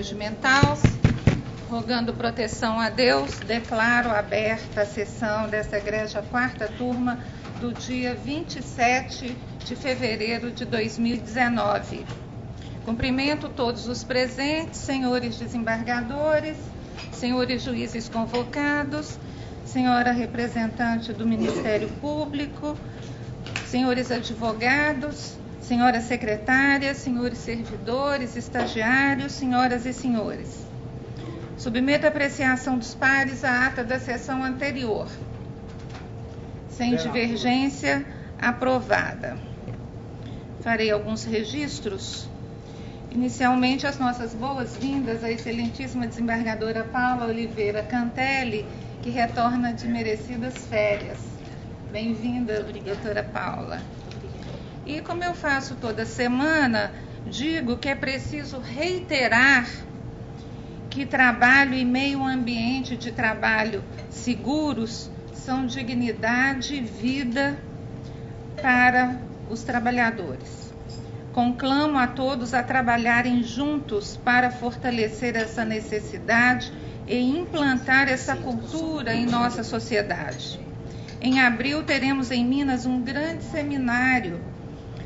regimental, rogando proteção a Deus, declaro aberta a sessão desta Igreja Quarta Turma do dia 27 de fevereiro de 2019. Cumprimento todos os presentes, senhores desembargadores, senhores juízes convocados, senhora representante do Ministério Público, senhores advogados, senhoras secretárias, senhores servidores, estagiários, senhoras e senhores. Submeto a apreciação dos pares a ata da sessão anterior. Sem divergência, aprovada. Farei alguns registros. Inicialmente, as nossas boas-vindas à excelentíssima desembargadora Paula Oliveira Cantelli, que retorna de merecidas férias. Bem-vinda, doutora Paula. E como eu faço toda semana, digo que é preciso reiterar que trabalho e meio ambiente de trabalho seguros são dignidade e vida para os trabalhadores. Conclamo a todos a trabalharem juntos para fortalecer essa necessidade e implantar essa cultura em nossa sociedade. Em abril, teremos em Minas um grande seminário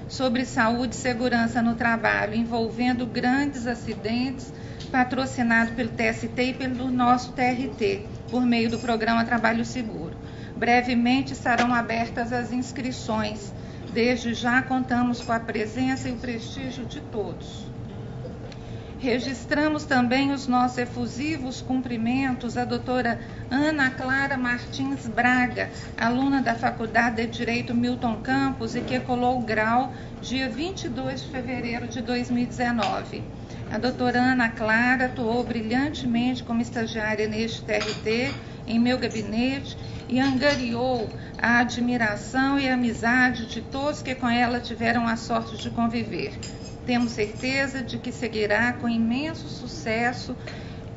sobre saúde e segurança no trabalho, envolvendo grandes acidentes, patrocinado pelo TST e pelo nosso TRT, por meio do programa Trabalho Seguro. Brevemente estarão abertas as inscrições. Desde já contamos com a presença e o prestígio de todos. Registramos também os nossos efusivos cumprimentos à doutora Ana Clara Martins Braga, aluna da Faculdade de Direito Milton Campos e que colou o grau dia 22 de fevereiro de 2019. A doutora Ana Clara atuou brilhantemente como estagiária neste TRT, em meu gabinete, e angariou a admiração e a amizade de todos que com ela tiveram a sorte de conviver. Temos certeza de que seguirá com imenso sucesso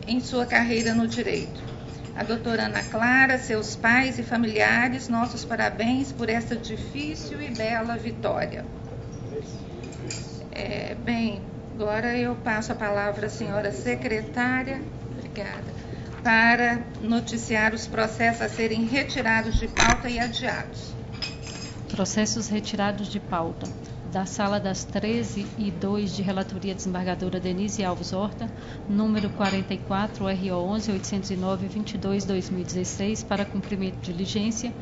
em sua carreira no direito. A doutora Ana Clara, seus pais e familiares, nossos parabéns por esta difícil e bela vitória. Agora eu passo a palavra à senhora secretária, obrigada, para noticiar os processos a serem retirados de pauta e adiados. Processos retirados de pauta. Da sala das 13h02 de relatoria desembargadora Denise Alves Horta, número 44, RO 11.809.22/2016, para cumprimento de diligência,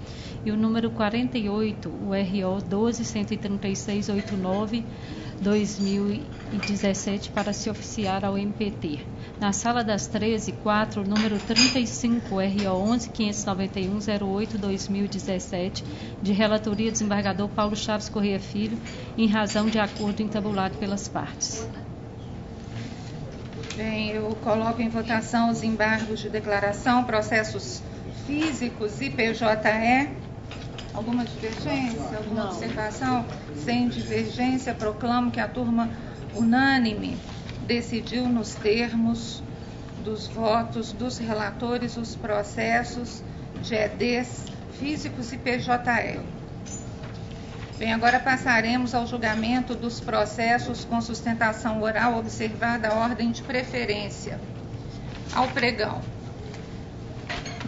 e o número 48, o RO 12.136.89/2017, para se oficiar ao MPT. Na sala das 13h04, número 35, RO 11.591.08/2017, de relatoria desembargador Paulo Chaves Correia Filho, em razão de acordo entabulado pelas partes. Bem, eu coloco em votação os embargos de declaração, processos físicos e PJE. Alguma divergência? Alguma observação? Sem divergência, proclamo que a turma unânime decidiu nos termos dos votos dos relatores os processos de EDs físicos e PJE. Bem, agora passaremos ao julgamento dos processos com sustentação oral, observada a ordem de preferência. Ao pregão.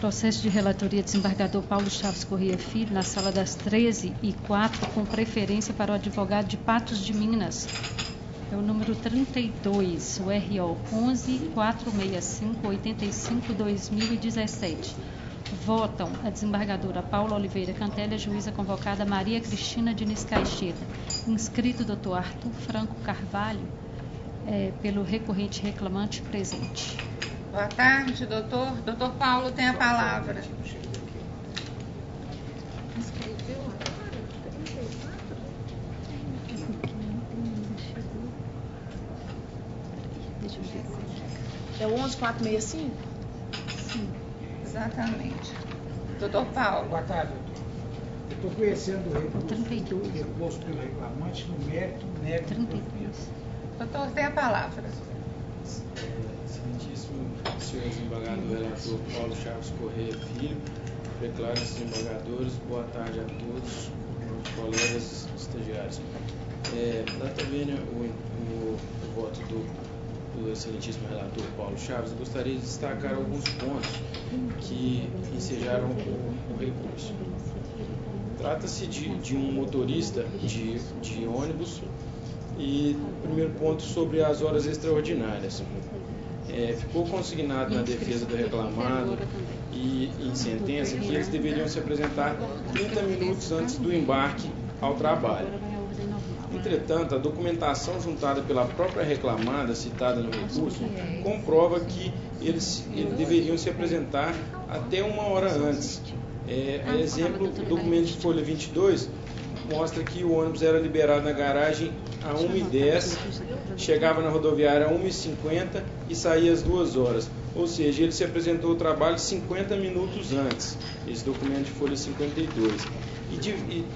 Processo de relatoria desembargador Paulo Chaves Correia Filho, na sala das 13h04, com preferência para o advogado de Patos de Minas. É o número 32, o RO 11.465.85/2017. Votam a desembargadora Paula Oliveira Cantelli, a juíza convocada Maria Cristina Diniz Caixeta, inscrito Dr. Arthur Franco Carvalho, pelo recorrente reclamante presente. Boa tarde, doutor. Doutor Paulo tem a palavra. Escreveu agora? Deixa eu ver. É o 11.465? Sim. Exatamente. Doutor Paulo. Boa tarde, doutor. Eu estou conhecendo o recurso 32. pelo reclamante no mérito nego. 32. Doutor, tem a palavra. Excelentíssimo senhor desembargador relator Paulo Chaves Correia Filho, declaro-se desembargadores, boa tarde a todos, meus colegas estagiários. Dá também o voto do do excelentíssimo relator Paulo Chaves, eu gostaria de destacar alguns pontos que ensejaram o recurso. Trata-se de um motorista de ônibus e, primeiro ponto, sobre as horas extraordinárias. Ficou consignado na defesa do reclamado e em sentença que eles deveriam se apresentar 30 minutos antes do embarque ao trabalho. Entretanto, a documentação juntada pela própria reclamada, citada no recurso, comprova que eles deveriam se apresentar até 1 hora antes. Exemplo, o documento de folha 22 mostra que o ônibus era liberado na garagem a 1h10, chegava na rodoviária a 1h50 e saía às 2 horas. Ou seja, ele se apresentou ao trabalho 50 minutos antes, esse documento de folha 52.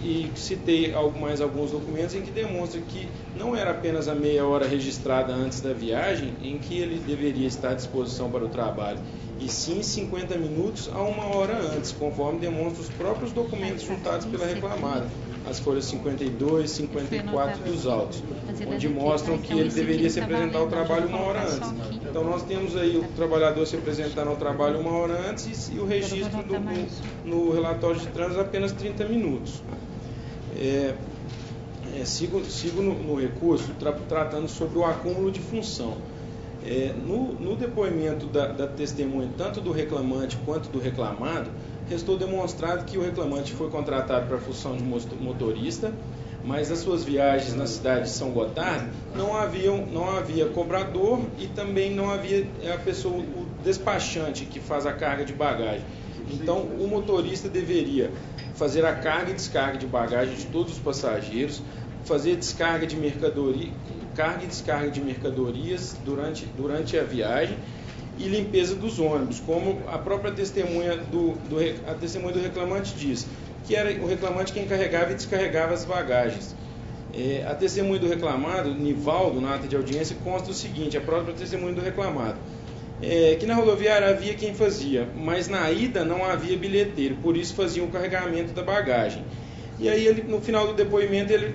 E citei mais alguns documentos em que demonstram que não era apenas a meia hora registrada antes da viagem em que ele deveria estar à disposição para o trabalho, e sim 50 minutos a 1 hora antes, conforme demonstram os próprios documentos juntados pela reclamada, as folhas 52 e 54 dos autos, onde mostram que ele deveria se apresentar ao trabalho 1 hora antes. Então nós temos aí o trabalhador se apresentando ao trabalho 1 hora antes e o registro no relatório de trânsito apenas 30 minutos. Sigo no recurso tratando sobre o acúmulo de função. No depoimento da testemunha, tanto do reclamante quanto do reclamado, restou demonstrado que o reclamante foi contratado para a função de motorista, mas as suas viagens na cidade de São Gotardo não havia cobrador e também não havia a pessoa, o despachante que faz a carga de bagagem. Então, o motorista deveria fazer a carga e descarga de bagagem de todos os passageiros, fazer descarga de mercadoria, carga e descarga de mercadorias durante a viagem e limpeza dos ônibus, como a própria testemunha do reclamante diz, que era o reclamante quem carregava e descarregava as bagagens. A testemunha do reclamado, Nivaldo, na ata de audiência, consta o seguinte, a própria testemunha do reclamado, que na rodoviária havia quem fazia, mas na ida não havia bilheteiro, por isso faziam o carregamento da bagagem. E aí, no final do depoimento, ele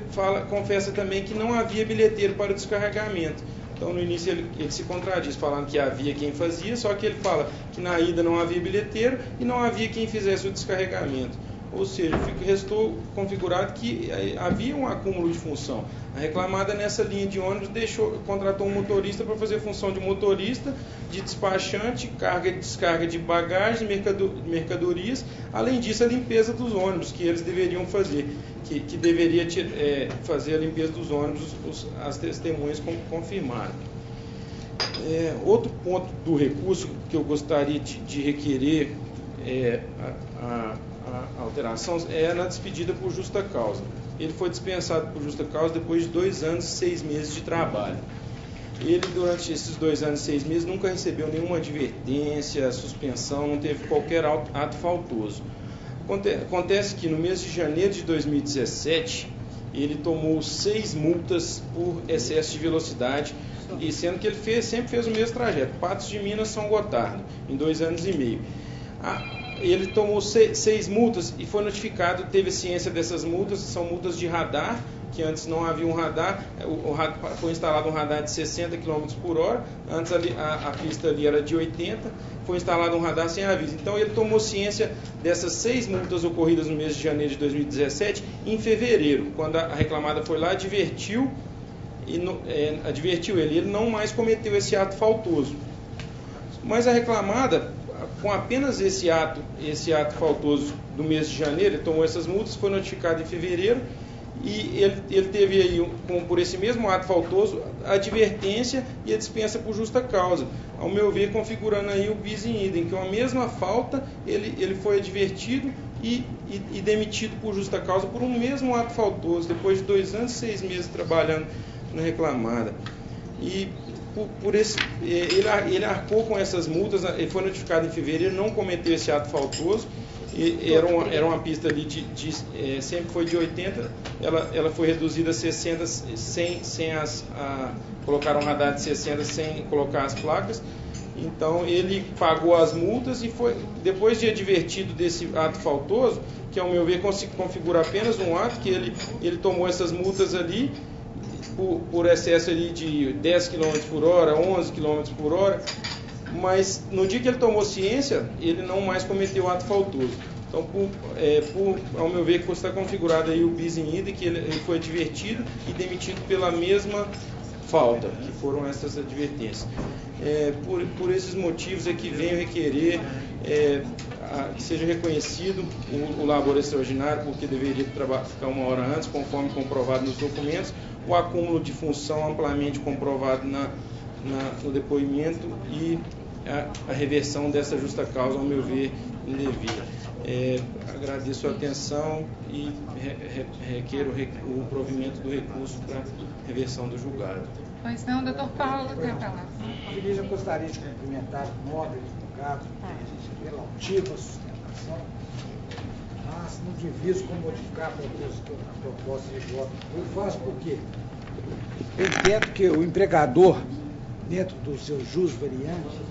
confessa também que não havia bilheteiro para o descarregamento. Então, no início, ele se contradiz, falando que havia quem fazia, só que ele fala que na ida não havia bilheteiro e não havia quem fizesse o descarregamento. Ou seja, restou configurado que havia um acúmulo de função. A reclamada nessa linha de ônibus contratou um motorista para fazer função de motorista, de despachante, carga e descarga de bagagem, mercadorias. Além disso, a limpeza dos ônibus, que eles deveriam fazer, que deveria fazer a limpeza dos ônibus, as testemunhas confirmaram. Outro ponto do recurso que eu gostaria de requerer a alteração é na despedida por justa causa. Ele foi dispensado por justa causa depois de 2 anos e 6 meses de trabalho. Ele, durante esses 2 anos e 6 meses, nunca recebeu nenhuma advertência, suspensão, não teve qualquer ato faltoso. Acontece que no mês de janeiro de 2017, ele tomou 6 multas por excesso de velocidade, e sendo que ele sempre fez o mesmo trajeto, Patos de Minas, São Gotardo, em 2 anos e meio. Ele tomou 6 multas e foi notificado, teve ciência dessas multas, são multas de radar, que antes não havia um radar, foi instalado um radar de 60 km por hora, antes a pista ali era de 80, foi instalado um radar sem aviso. Então ele tomou ciência dessas 6 multas ocorridas no mês de janeiro de 2017, em fevereiro, quando a reclamada foi lá, advertiu ele não mais cometeu esse ato faltoso. Mas a reclamada, com apenas esse ato faltoso do mês de janeiro, ele tomou essas multas, foi notificado em fevereiro, e ele teve aí, por esse mesmo ato faltoso, a advertência e a dispensa por justa causa. Ao meu ver, configurando aí o bis in idem, que é a mesma falta, ele foi advertido e demitido por justa causa por um mesmo ato faltoso, depois de 2 anos e 6 meses trabalhando na reclamada. E ele arcou com essas multas, ele foi notificado em fevereiro, não cometeu esse ato faltoso, era uma pista ali sempre foi de 80, ela foi reduzida a 60 sem colocar um radar de 60 sem colocar as placas. Então ele pagou as multas e foi, depois de advertido desse ato faltoso, que ao meu ver configura apenas um ato, que ele tomou essas multas ali, por excesso ali de 10 km por hora, 11 km por hora, mas no dia que ele tomou ciência, ele não mais cometeu ato faltoso. Então, ao meu ver, está configurado aí o bis in idem, que ele foi advertido e demitido pela mesma falta, que foram essas advertências. Por esses motivos é que venho requerer que seja reconhecido o labor extraordinário, porque deveria ficar 1 hora antes, conforme comprovado nos documentos, o acúmulo de função amplamente comprovado no depoimento e a reversão dessa justa causa, ao meu ver, indevida. Agradeço a atenção e requeiro o provimento do recurso para reversão do julgado. Pois não, doutor Paulo, tem a palavra. Eu gostaria de cumprimentar o nobre advogado pela altiva sustentação, mas não diviso como modificar a proposta de voto. Eu faço porque eu entendo que o empregador, dentro do seu jus variante,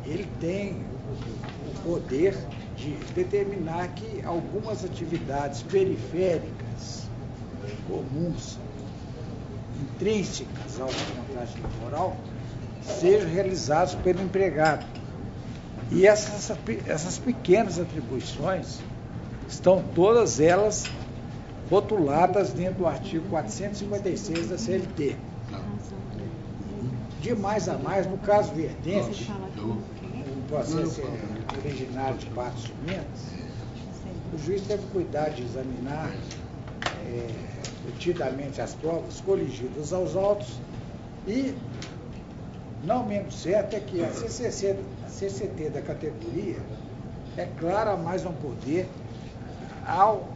ele tem o poder de determinar que algumas atividades periféricas, comuns, intrínsecas ao contrato laboral, sejam realizadas pelo empregado. E essas pequenas atribuições estão todas elas rotuladas dentro do artigo 456 da CLT. De mais a mais, no caso vertente, o processo originário de partes sumentas, o juiz deve cuidar de examinar detidamente as provas coligidas aos autos e, não menos certo, é que a CCT da categoria é clara, mas não poder, ao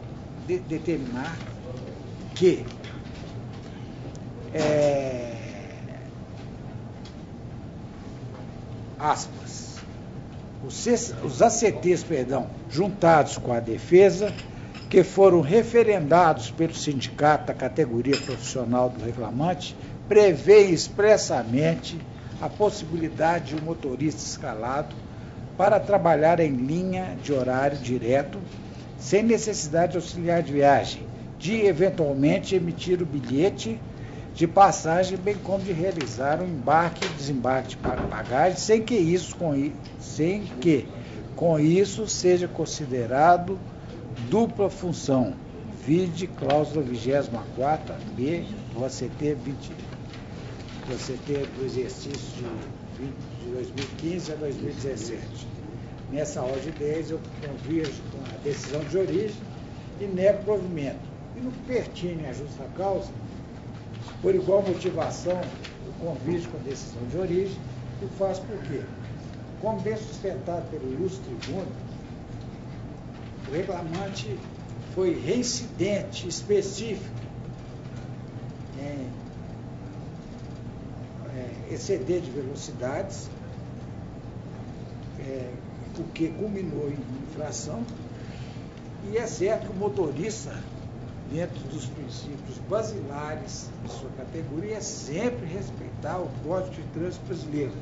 determinar que aspas, os ACTs, juntados com a defesa, que foram referendados pelo sindicato da categoria profissional do reclamante, prevêem expressamente a possibilidade de um motorista escalado para trabalhar em linha de horário direto, sem necessidade de auxiliar de viagem, de eventualmente emitir o bilhete de passagem, bem como de realizar um embarque e desembarque de bagagem, sem que com isso seja considerado dupla função, vide cláusula 24B do ACT 20, do ACT do exercício de 2015 a 2017. Nessa ordem de 10 eu convirjo com a decisão de origem e nego provimento. E no que pertine à justa causa, por igual motivação, eu convirjo com a decisão de origem e faço por quê? Como bem sustentado pelo ilustre tribuno, o reclamante foi reincidente específico em exceder de velocidades, o que culminou em infração, e é certo que o motorista, dentro dos princípios basilares de sua categoria, é sempre respeitar o Código de Trânsito Brasileiro.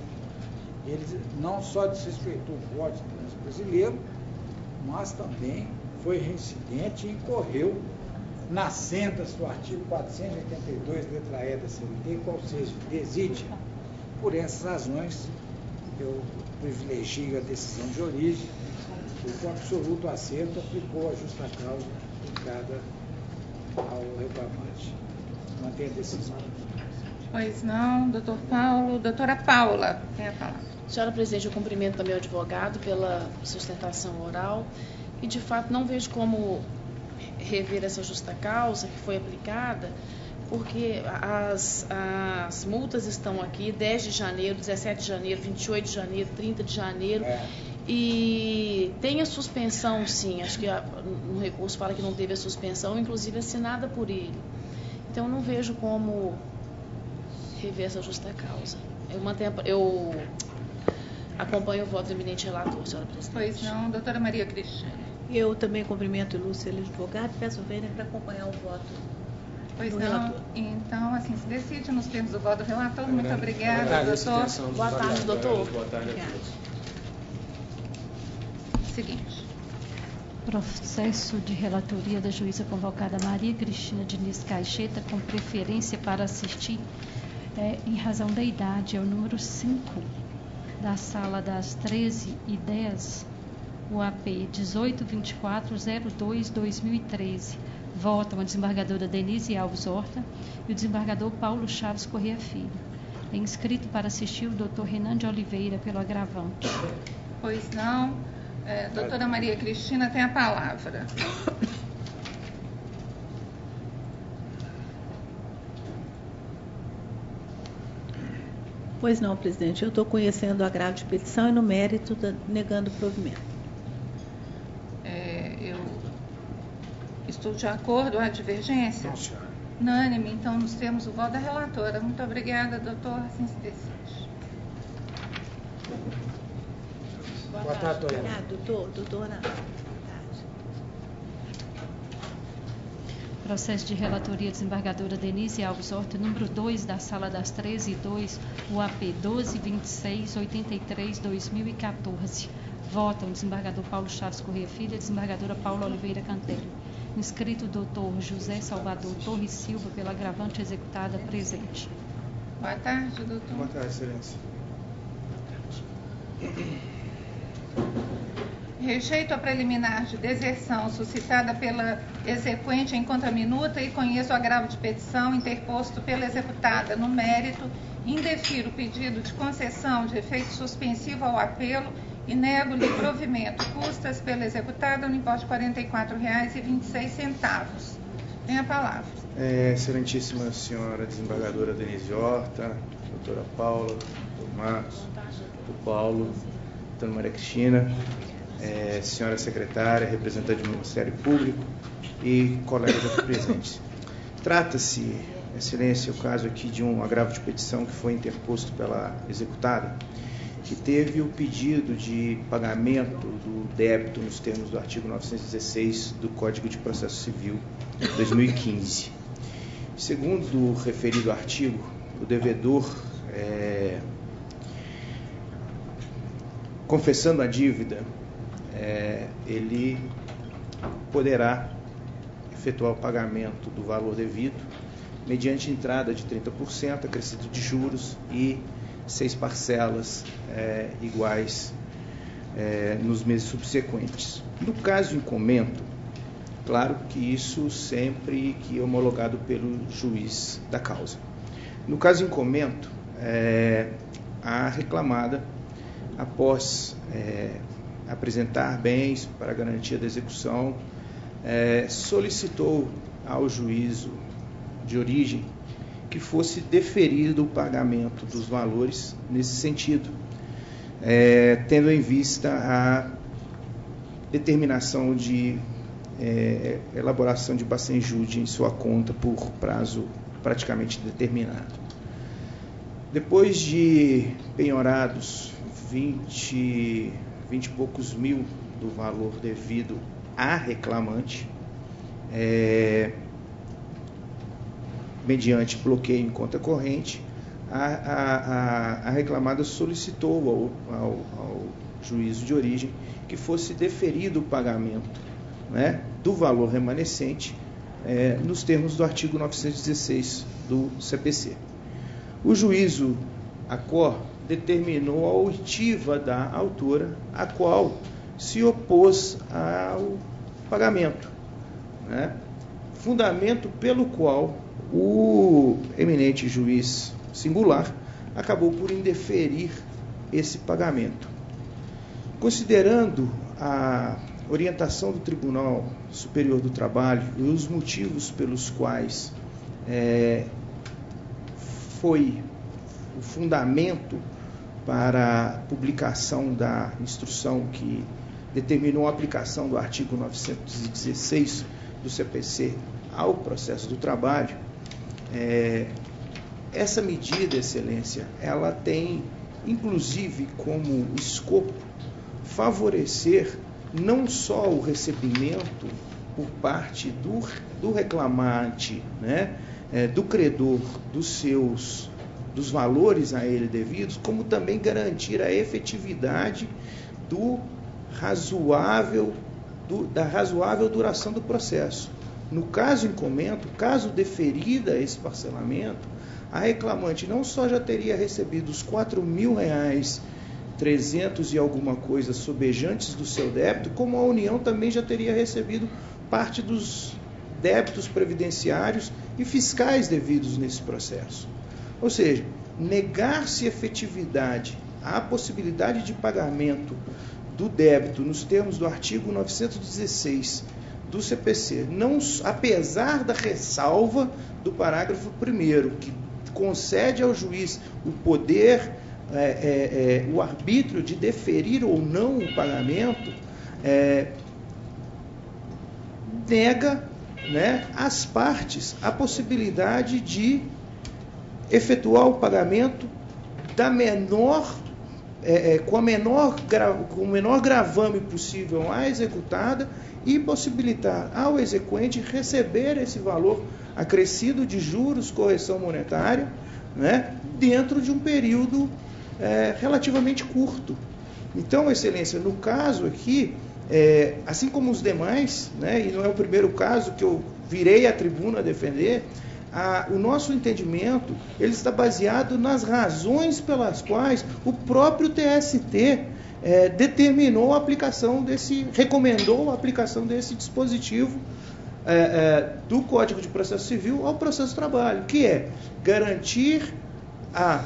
Ele não só desrespeitou o Código de Trânsito Brasileiro, mas também foi reincidente e incorreu nas sendas do artigo 482, letra E da CLT, qual seja, deside. Por essas razões, eu privilegio a decisão de origem, e com absoluto acerto aplicou a justa causa aplicada ao reclamante. Mantém a decisão. Pois não, doutor Paulo. Doutora Paula, tem a palavra. Senhora presidente, eu cumprimento também o advogado pela sustentação oral e, de fato, não vejo como rever essa justa causa que foi aplicada, porque as multas estão aqui 10 de janeiro, 17 de janeiro, 28 de janeiro, 30 de janeiro, e tem a suspensão, sim, acho que no recurso fala que não teve a suspensão, inclusive assinada por ele. Então, não vejo como rever essa justa causa. Eu acompanho o voto do eminente relator, senhora presidente. Pois não, doutora Maria Cristina. Eu também cumprimento o Lúcio, advogado, e peço vênia para acompanhar o voto Pois do não, relator. Então, assim, se decide nos termos do voto do relator. Muito obrigada, doutor. Boa tarde, doutor. Boa tarde a todos. Seguinte. Processo de relatoria da juíza convocada Maria Cristina Diniz Caixeta, com preferência para assistir, em razão da idade, é o número 5 da sala das 13h10, o AP 182402-2013. Votam a desembargadora Denise Alves Horta e o desembargador Paulo Chaves Corrêa Filho. É inscrito para assistir o Dr. Renan de Oliveira, pelo agravante. Pois não. Doutora Maria Cristina tem a palavra. Pois não, presidente. Eu estou conhecendo o agravo de petição e no mérito negando o provimento. Eu estou de acordo. Há divergência? Não, senhora. Unânime. Então, nos temos o voto da relatora. Muito obrigada, doutor. Assim se decide. Boa tarde, doutora. Doutora. Processo de relatoria desembargadora Denise Alves Horta, número 2 da sala das 13h02, o AP 122683-2014. Votam o desembargador Paulo Chaves Corrêa Filho e a desembargadora Paula Oliveira Cantelli. Inscrito o doutor José Salvador Torres Silva, pela agravante executada, presente. Boa tarde, doutor. Boa tarde, excelência. Rejeito a preliminar de deserção suscitada pela exequente em contraminuta e conheço o agravo de petição interposto pela executada. No mérito, indefiro o pedido de concessão de efeito suspensivo ao apelo e nego-lhe provimento custas pela executada no importe de R$ 44,26. Tem a palavra. Excelentíssima senhora desembargadora Denise Horta, doutora Paula, doutor Marcos, doutor Paulo, doutora Maria Cristina, senhora secretária, representante do Ministério Público e colegas aqui presentes. Trata-se, excelência, o caso aqui de um agravo de petição que foi interposto pela executada, que teve o pedido de pagamento do débito nos termos do artigo 916 do Código de Processo Civil 2015. Segundo o referido artigo, o devedor, confessando a dívida, ele poderá efetuar o pagamento do valor devido mediante entrada de 30%, acrescido de juros e 6 parcelas iguais nos meses subsequentes. No caso em comento, claro que isso sempre que homologado pelo juiz da causa. No caso em comento, a reclamada, após apresentar bens para garantia da execução, solicitou ao juízo de origem que fosse deferido o pagamento dos valores nesse sentido, tendo em vista a determinação de elaboração de bacenjude em sua conta por prazo praticamente determinado. Depois de penhorados 20 e poucos mil do valor devido à reclamante, mediante bloqueio em conta corrente, a reclamada solicitou ao juízo de origem que fosse deferido o pagamento, né, do valor remanescente nos termos do artigo 916 do CPC. O juízo ACOR determinou a oitiva da autora, a qual se opôs ao pagamento, né, fundamento pelo qual o eminente juiz singular acabou por indeferir esse pagamento. Considerando a orientação do Tribunal Superior do Trabalho e os motivos pelos quais foi o fundamento para a publicação da instrução que determinou a aplicação do artigo 916 do CPC ao processo do trabalho, essa medida, excelência, ela tem inclusive como escopo favorecer não só o recebimento por parte do reclamante, né, do credor dos valores a ele devidos, como também garantir a efetividade do razoável da razoável duração do processo. No caso em comento, caso deferida esse parcelamento, a reclamante não só já teria recebido os R$4.000, 300 e alguma coisa sobejantes do seu débito, como a União também já teria recebido parte dos débitos previdenciários e fiscais devidos nesse processo. Ou seja, negar-se efetividade à possibilidade de pagamento do débito nos termos do artigo 916 do CPC, não, apesar da ressalva do parágrafo 1º, que concede ao juiz o poder, o arbítrio de deferir ou não o pagamento, nega, né, às partes a possibilidade de efetuar o pagamento da menor, com o menor gravame possível à executada e possibilitar ao exequente receber esse valor acrescido de juros, correção monetária, né, dentro de um período relativamente curto. Então, Excelência, no caso aqui, assim como os demais, né, e não é o primeiro caso que eu virei à tribuna a defender, o nosso entendimento ele está baseado nas razões pelas quais o próprio TST determinou a aplicação recomendou a aplicação desse dispositivo do Código de Processo Civil ao processo de trabalho, que é garantir a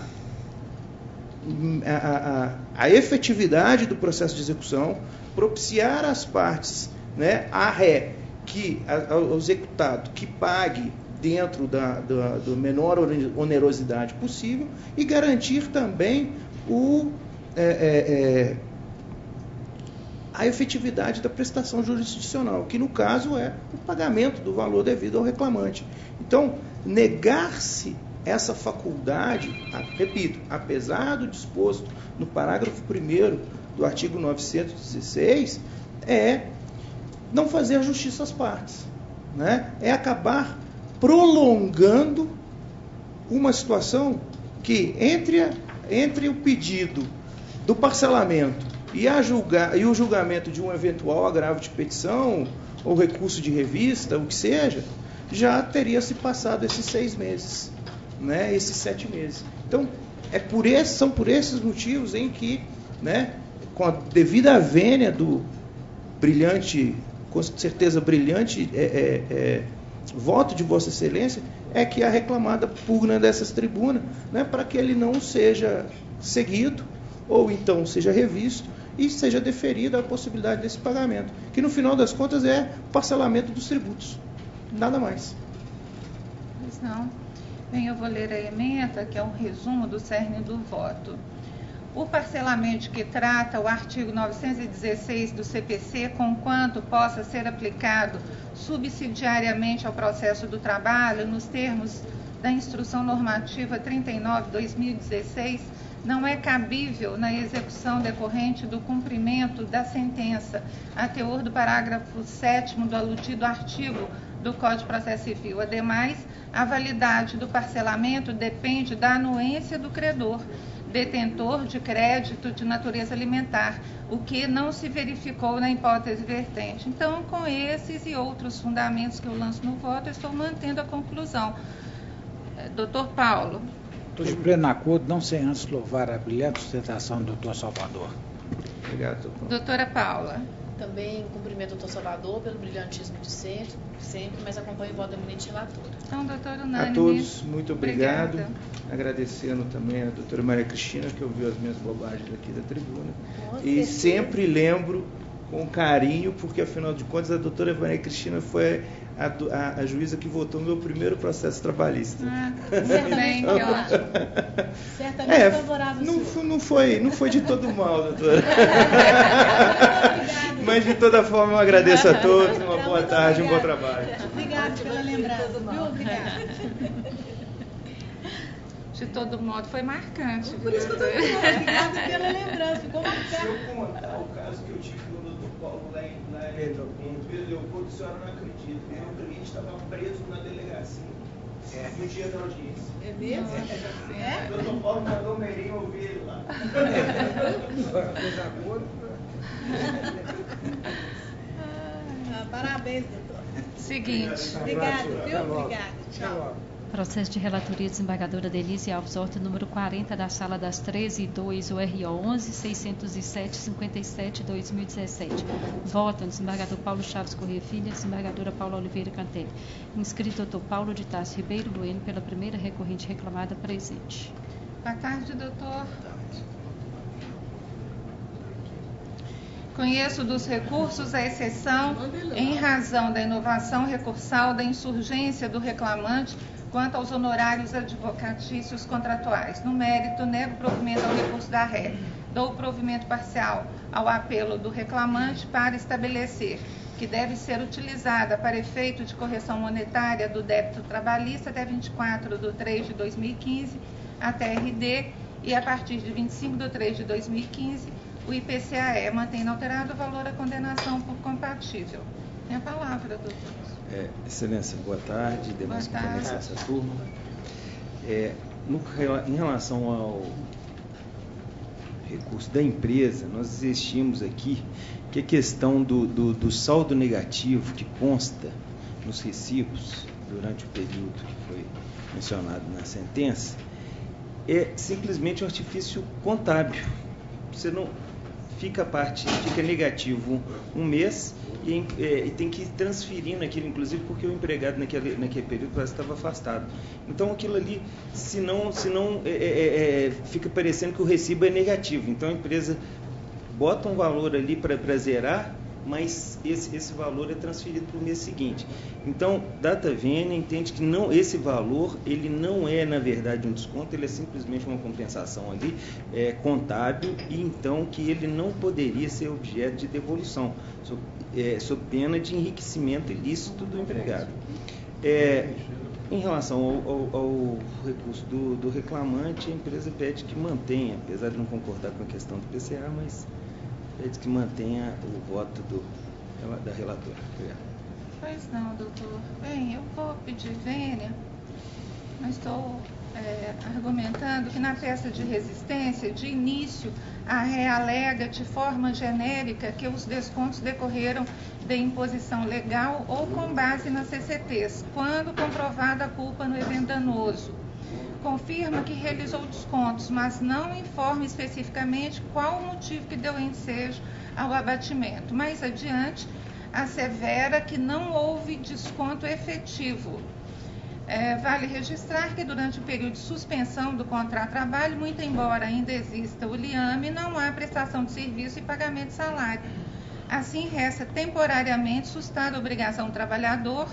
efetividade do processo de execução, propiciar às partes, né, a ré, ao executado que pague dentro do menor onerosidade possível e garantir também a efetividade da prestação jurisdicional, que no caso é o pagamento do valor devido ao reclamante. Então, negar-se essa faculdade, repito, apesar do disposto no parágrafo 1º do artigo 916, é não fazer justiça às partes, né? É acabar prolongando uma situação que entre o pedido do parcelamento e o julgamento de um eventual agravo de petição ou recurso de revista, o que seja, já teria se passado esses 6 meses, né, esses 7 meses. Então, são por esses motivos em que, né, com a devida vênia do brilhante, com certeza brilhante voto de Vossa Excelência, é que a reclamada pugna dessas tribunas, né, para que ele não seja seguido ou então seja revisto e seja deferida a possibilidade desse pagamento, que no final das contas é parcelamento dos tributos, nada mais. Pois não. Bem, eu vou ler a emenda, que é um resumo do cerne do voto. O parcelamento que trata o artigo 916 do CPC, conquanto possa ser aplicado subsidiariamente ao processo do trabalho, nos termos da Instrução Normativa 39/2016, não é cabível na execução decorrente do cumprimento da sentença, a teor do parágrafo 7º do aludido artigo do Código de Processo Civil. Ademais, a validade do parcelamento depende da anuência do credor, detentor de crédito de natureza alimentar, o que não se verificou na hipótese vertente. Então, com esses e outros fundamentos que eu lanço no voto, eu estou mantendo a conclusão. Doutor Paulo. Estou de pleno acordo, não sem antes louvar a brilhante sustentação do doutor Salvador. Obrigado, doutor. Doutora Paula. Também cumprimento o doutor Salvador pelo brilhantismo de sempre, mas acompanho o voto da eminente relatora. Então, doutor Unânime. A todos, muito obrigado. Obrigada. Agradecendo também a doutora Maria Cristina, que ouviu as minhas bobagens aqui da tribuna. Com E certeza. sempre lembro com carinho, porque afinal de contas a doutora Maria Cristina foi a juíza que votou no meu primeiro processo trabalhista. Bem, que ótimo. Certamente favorável. Não foi de todo mal, doutora. Mas de toda forma eu agradeço a todos, uma boa tarde, um bom trabalho. Obrigado pela lembrança, viu? Obrigada. De todo modo, foi marcante. Por isso que eu estou dizendo, obrigada pela lembrança, ficou Se marcado. eu contar o caso que eu tive com o doutor Paulo lá em Pedro Leopoldo, a senhora não acredita. Meu cliente estava preso na delegacia no dia da audiência. É mesmo? O doutor Paulo mandou o Meirinho ouvir ele lá. Parabéns, doutor. Seguinte. Obrigada, viu? Obrigada. Tchau. Processo de relatoria desembargadora Denise Alves Horta, número 40, da Sala das 1302, URO 11.607.57/2017. Votam desembargador Paulo Chaves Corrêa Filho, desembargadora Paula Oliveira Cantelli. Inscrito doutor Paulo de Tarso Ribeiro Bueno, pela primeira recorrente reclamada, presente. Boa tarde, doutor. Conheço dos recursos a exceção, em razão da inovação recursal da insurgência do reclamante quanto aos honorários advocatícios contratuais. No mérito, nego provimento ao recurso da ré. Dou provimento parcial ao apelo do reclamante para estabelecer que deve ser utilizada para efeito de correção monetária do débito trabalhista até 24/3/2015 a TRD e a partir de 25/3/2015 o IPCAE, mantém inalterado o valor da condenação por compatível. Tem a palavra, doutor. Excelência, boa tarde, demais componentes dessa turma. Em relação ao recurso da empresa, nós existimos aqui que a questão do saldo negativo que consta nos recibos durante o período que foi mencionado na sentença é simplesmente um artifício contábil. Você não fica negativo um mês e tem que ir transferindo aquilo, inclusive porque o empregado naquele período parece que estava afastado. Então aquilo ali, se não fica parecendo que o recibo é negativo. Então a empresa bota um valor ali para zerar, mas esse valor é transferido para o mês seguinte. Então, Data Vênia entende que esse valor ele não é, na verdade, um desconto, ele é simplesmente uma compensação ali, contábil, e então que ele não poderia ser objeto de devolução, sob pena de enriquecimento ilícito do empregado. Em relação ao recurso do reclamante, a empresa pede que mantenha, apesar de não concordar com a questão do PCA, mas pede que mantenha o voto da relatora. Obrigado. Pois não, doutor. Bem, eu vou pedir vênia, mas estou argumentando que na peça de resistência, de início, a ré alega de forma genérica que os descontos decorreram de imposição legal ou com base nas CCTs, quando comprovada a culpa no evento danoso. Confirma que realizou descontos, mas não informa especificamente qual o motivo que deu ensejo ao abatimento. Mais adiante, assevera que não houve desconto efetivo. Vale registrar que durante o período de suspensão do contrato de trabalho, muito embora ainda exista o liame, não há prestação de serviço e pagamento de salário. Assim, resta temporariamente sustada a obrigação do trabalhador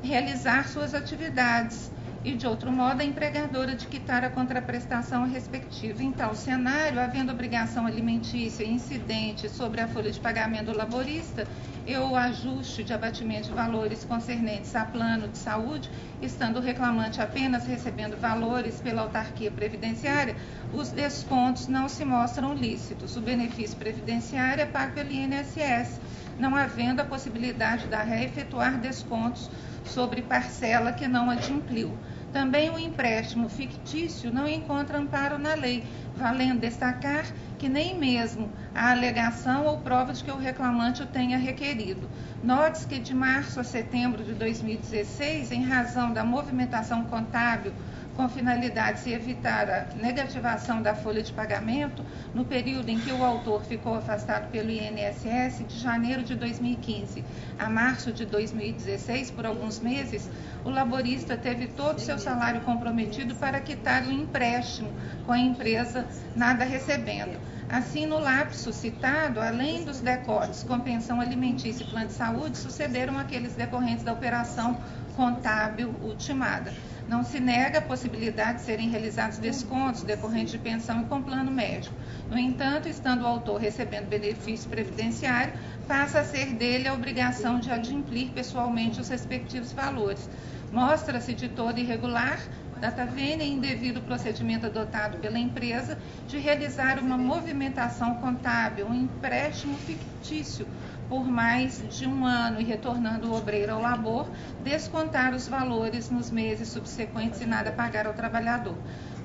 realizar suas atividades e, de outro modo, a empregadora de quitar a contraprestação respectiva. Em tal cenário, havendo obrigação alimentícia incidente sobre a folha de pagamento do laborista e o ajuste de abatimento de valores concernentes a plano de saúde, estando o reclamante apenas recebendo valores pela autarquia previdenciária, os descontos não se mostram lícitos. O benefício previdenciário é pago pelo INSS, não havendo a possibilidade da ré efetuar descontos sobre parcela que não adimpliu. Também o empréstimo fictício não encontra amparo na lei, valendo destacar que nem mesmo a alegação ou prova de que o reclamante o tenha requerido. Note-se que de março a setembro de 2016, em razão da movimentação contábil com finalidade de evitar a negativação da folha de pagamento, no período em que o autor ficou afastado pelo INSS, de janeiro de 2015 a março de 2016, por alguns meses, o laborista teve todo o seu salário comprometido para quitar o empréstimo com a empresa, nada recebendo. Assim, no lapso citado, além dos decotes com pensão alimentícia e plano de saúde, sucederam aqueles decorrentes da operação contábil ultimada. Não se nega a possibilidade de serem realizados descontos decorrentes de pensão e com plano médico. No entanto, estando o autor recebendo benefício previdenciário, passa a ser dele a obrigação de adimplir pessoalmente os respectivos valores. Mostra-se de todo irregular, Data Vênia, indevido procedimento adotado pela empresa de realizar uma movimentação contábil, um empréstimo fictício por mais de um ano e, retornando o obreiro ao labor, descontar os valores nos meses subsequentes e nada pagar ao trabalhador.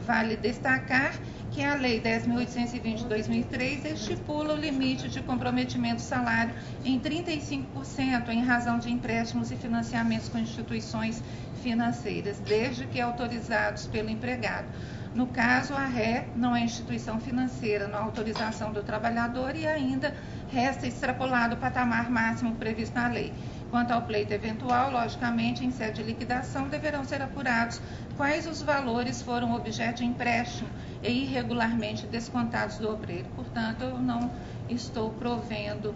Vale destacar que a Lei 10.820 de 2003 estipula o limite de comprometimento do salário em 35% em razão de empréstimos e financiamentos com instituições financeiras, desde que autorizados pelo empregado. No caso, a RE não é instituição financeira na autorização do trabalhador e ainda resta extrapolado o patamar máximo previsto na lei. Quanto ao pleito eventual, logicamente, em sede de liquidação, deverão ser apurados quais os valores foram objeto de empréstimo e irregularmente descontados do obreiro. Portanto, eu não estou provendo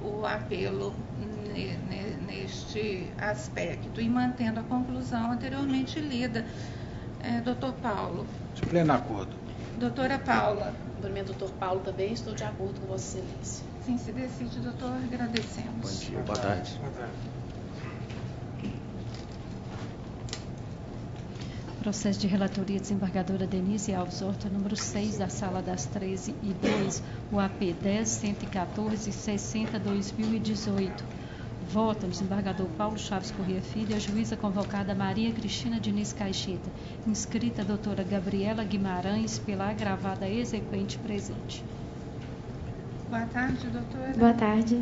o apelo neste aspecto e mantendo a conclusão anteriormente lida. Doutor Paulo. De pleno acordo. Doutora Paula. Cumprimento o doutor Paulo também, estou de acordo com Vossa Excelência. Sim, se decide, doutor, agradecemos. Bom dia, boa tarde. Processo de relatoria, desembargadora Denise Alves Horta, número 6, da Sala das 13/2, o AP 10.114/60/2018. Votam desembargador Paulo Chaves Corrêa Filho, a juíza convocada Maria Cristina Diniz Caixeta, inscrita a doutora Gabriela Guimarães, pela agravada exequente presente. Boa tarde, doutora. Boa tarde.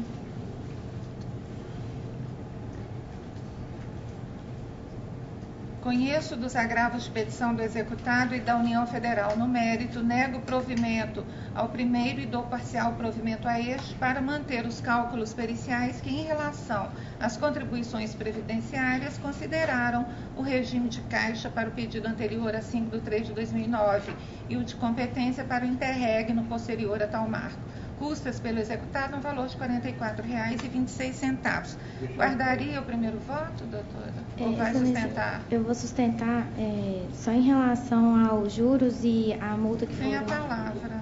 Conheço dos agravos de petição do executado e da União Federal. No mérito, nego provimento ao primeiro e dou parcial provimento a este para manter os cálculos periciais que, em relação às contribuições previdenciárias, consideraram o regime de caixa para o pedido anterior a 5/3/2009 e o de competência para o interregno posterior a tal marco. Custas pelo executado no valor de R$ 44,26. Guardaria o primeiro voto, doutora? Ou vai sustentar? Eu vou sustentar só em relação aos juros e a multa que Tem a palavra.